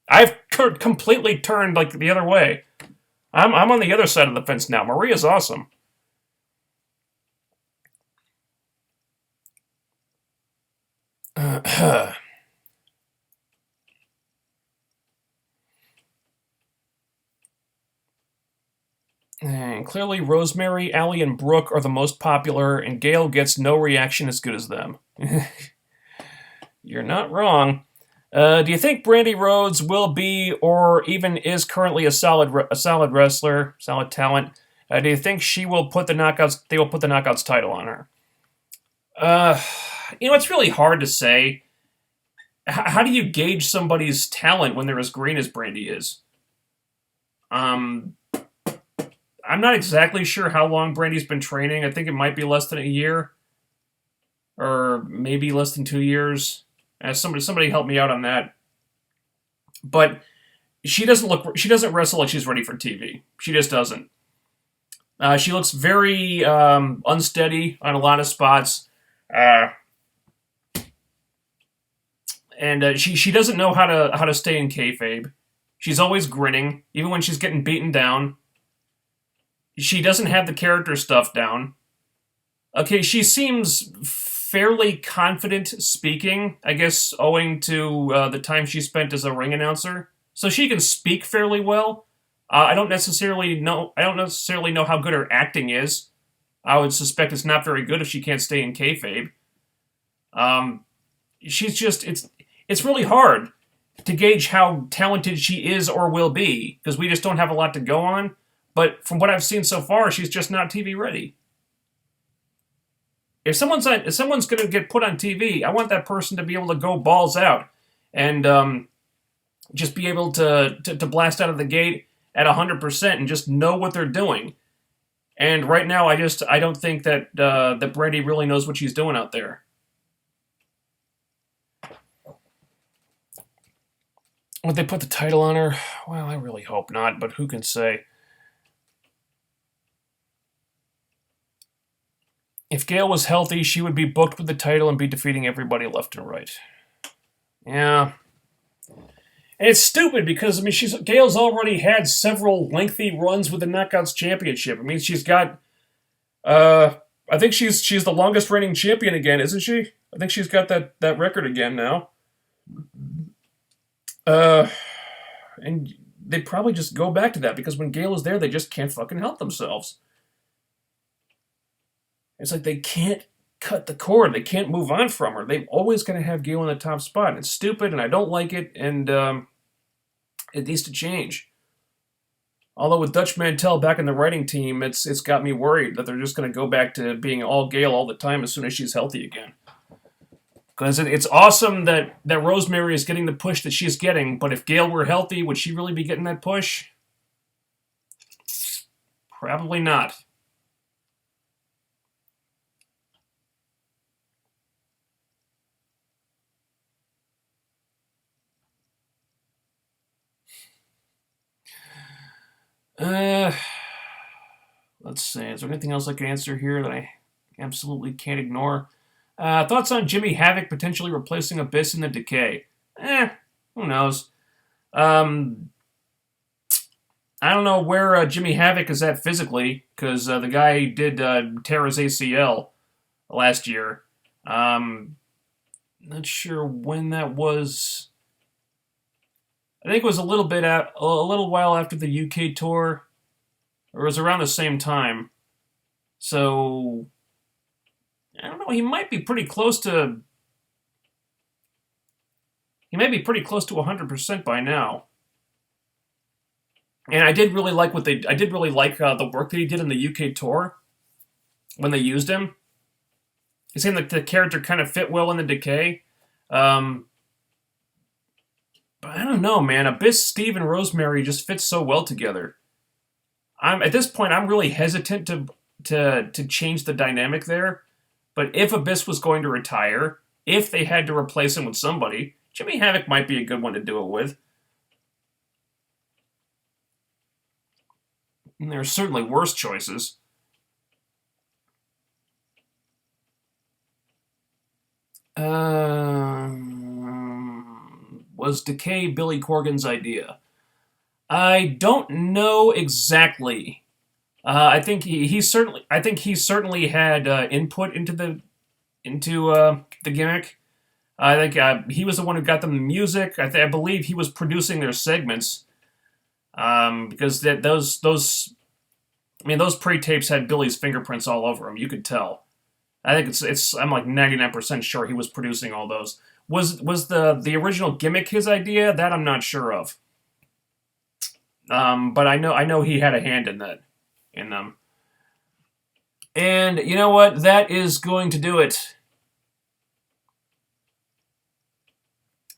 I've completely turned like the other way. I'm on the other side of the fence now. Maria's awesome. And clearly, Rosemary, Allie, and Brooke are the most popular, and Gail gets no reaction as good as them. You're not wrong. Do you think Brandy Rhodes will be, or even is currently a solid wrestler, solid talent? Do you think they will put the Knockouts title on her? It's really hard to say. How do you gauge somebody's talent when they're as green as Brandy is? I'm not exactly sure how long Brandy's been training. I think it might be less than a year. Or maybe less than 2 years. Somebody help me out on that. But she doesn't wrestle like she's ready for TV. She just doesn't. She looks very unsteady on a lot of spots. And she doesn't know how to stay in kayfabe. She's always grinning, even when she's getting beaten down. She doesn't have the character stuff down. Okay, she seems fairly confident speaking, I guess owing to the time she spent as a ring announcer. So she can speak fairly well. I don't necessarily know how good her acting is. I would suspect it's not very good if she can't stay in kayfabe. It's really hard to gauge how talented she is or will be, because we just don't have a lot to go on. But from what I've seen so far, she's just not TV ready. if someone's going to get put on TV, I want that person to be able to go balls out and just be able to blast out of the gate at 100% and just know what they're doing. And right now, I don't think that that Brandy really knows what she's doing out there. Would they put the title on her? Well, I really hope not, but who can say? If Gail was healthy, she would be booked with the title and be defeating everybody left and right. Yeah. And it's stupid because, I mean, Gail's already had several lengthy runs with the Knockouts Championship. I mean, she's got, I think she's the longest reigning champion again, isn't she? I think she's got that record again now. And they probably just go back to that because when Gail is there, they just can't fucking help themselves. It's like they can't cut the cord. They can't move on from her. They're always going to have Gail in the top spot. And it's stupid, and I don't like it, and it needs to change. Although with Dutch Mantell back in the writing team, it's got me worried that they're just going to go back to being all Gail all the time as soon as she's healthy again. Because it's awesome that Rosemary is getting the push that she's getting, but if Gail were healthy, would she really be getting that push? Probably not. Let's see. Is there anything else I can answer here that I absolutely can't ignore? Thoughts on Jimmy Havoc potentially replacing Abyss in the Decay? Who knows? I don't know where Jimmy Havoc is at physically, because the guy did tear his ACL last year. Not sure when that was. I think it was a little while after the UK tour, or it was around the same time. So I don't know. He might be pretty close to. He may be pretty close to 100% by now. And I did really like the work that he did in the UK tour when they used him. It seemed like the character kind of fit well in the Decay. But I don't know, man. Abyss, Steve, and Rosemary just fit so well together. At this point, I'm really hesitant to change the dynamic there. But if Abyss was going to retire, if they had to replace him with somebody, Jimmy Havoc might be a good one to do it with. And there are certainly worse choices. Was Decay Billy Corgan's idea? I don't know exactly. I think he certainly had input into the gimmick. I think he was the one who got them the music. I believe he was producing their segments. Because those pre-tapes had Billy's fingerprints all over them. You could tell. I think I'm like 99% sure he was producing all those. Was the original gimmick his idea? That I'm not sure of. But I know he had a hand in them. And you know what? That is going to do it.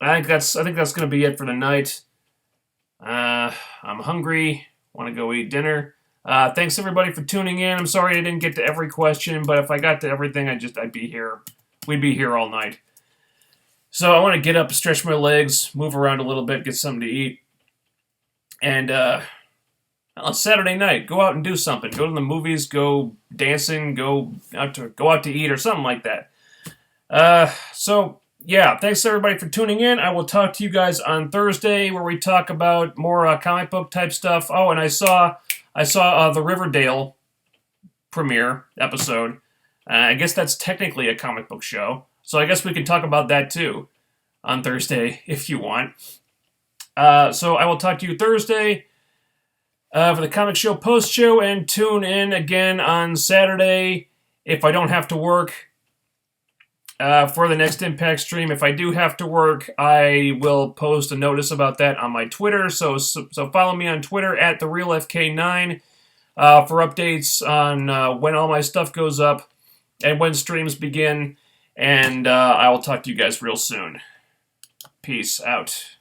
I think that's going to be it for tonight. I'm hungry. Want to go eat dinner. Thanks everybody for tuning in. I'm sorry I didn't get to every question, but if I got to everything, I'd be here. We'd be here all night. So I want to get up, stretch my legs, move around a little bit, get something to eat. And it's Saturday night. Go out and do something. Go to the movies, go dancing, go out to eat or something like that. So yeah, thanks everybody for tuning in. I will talk to you guys on Thursday where we talk about more comic book type stuff. Oh, and I saw the Riverdale premiere episode. I guess that's technically a comic book show. So I guess we can talk about that too on Thursday if you want. So I will talk to you Thursday for the comic show post show, and tune in again on Saturday if I don't have to work for the next Impact stream. If I do have to work, I will post a notice about that on my Twitter. So follow me on Twitter at TheRealFK9 for updates on when all my stuff goes up. and when streams begin, and I will talk to you guys real soon. Peace out.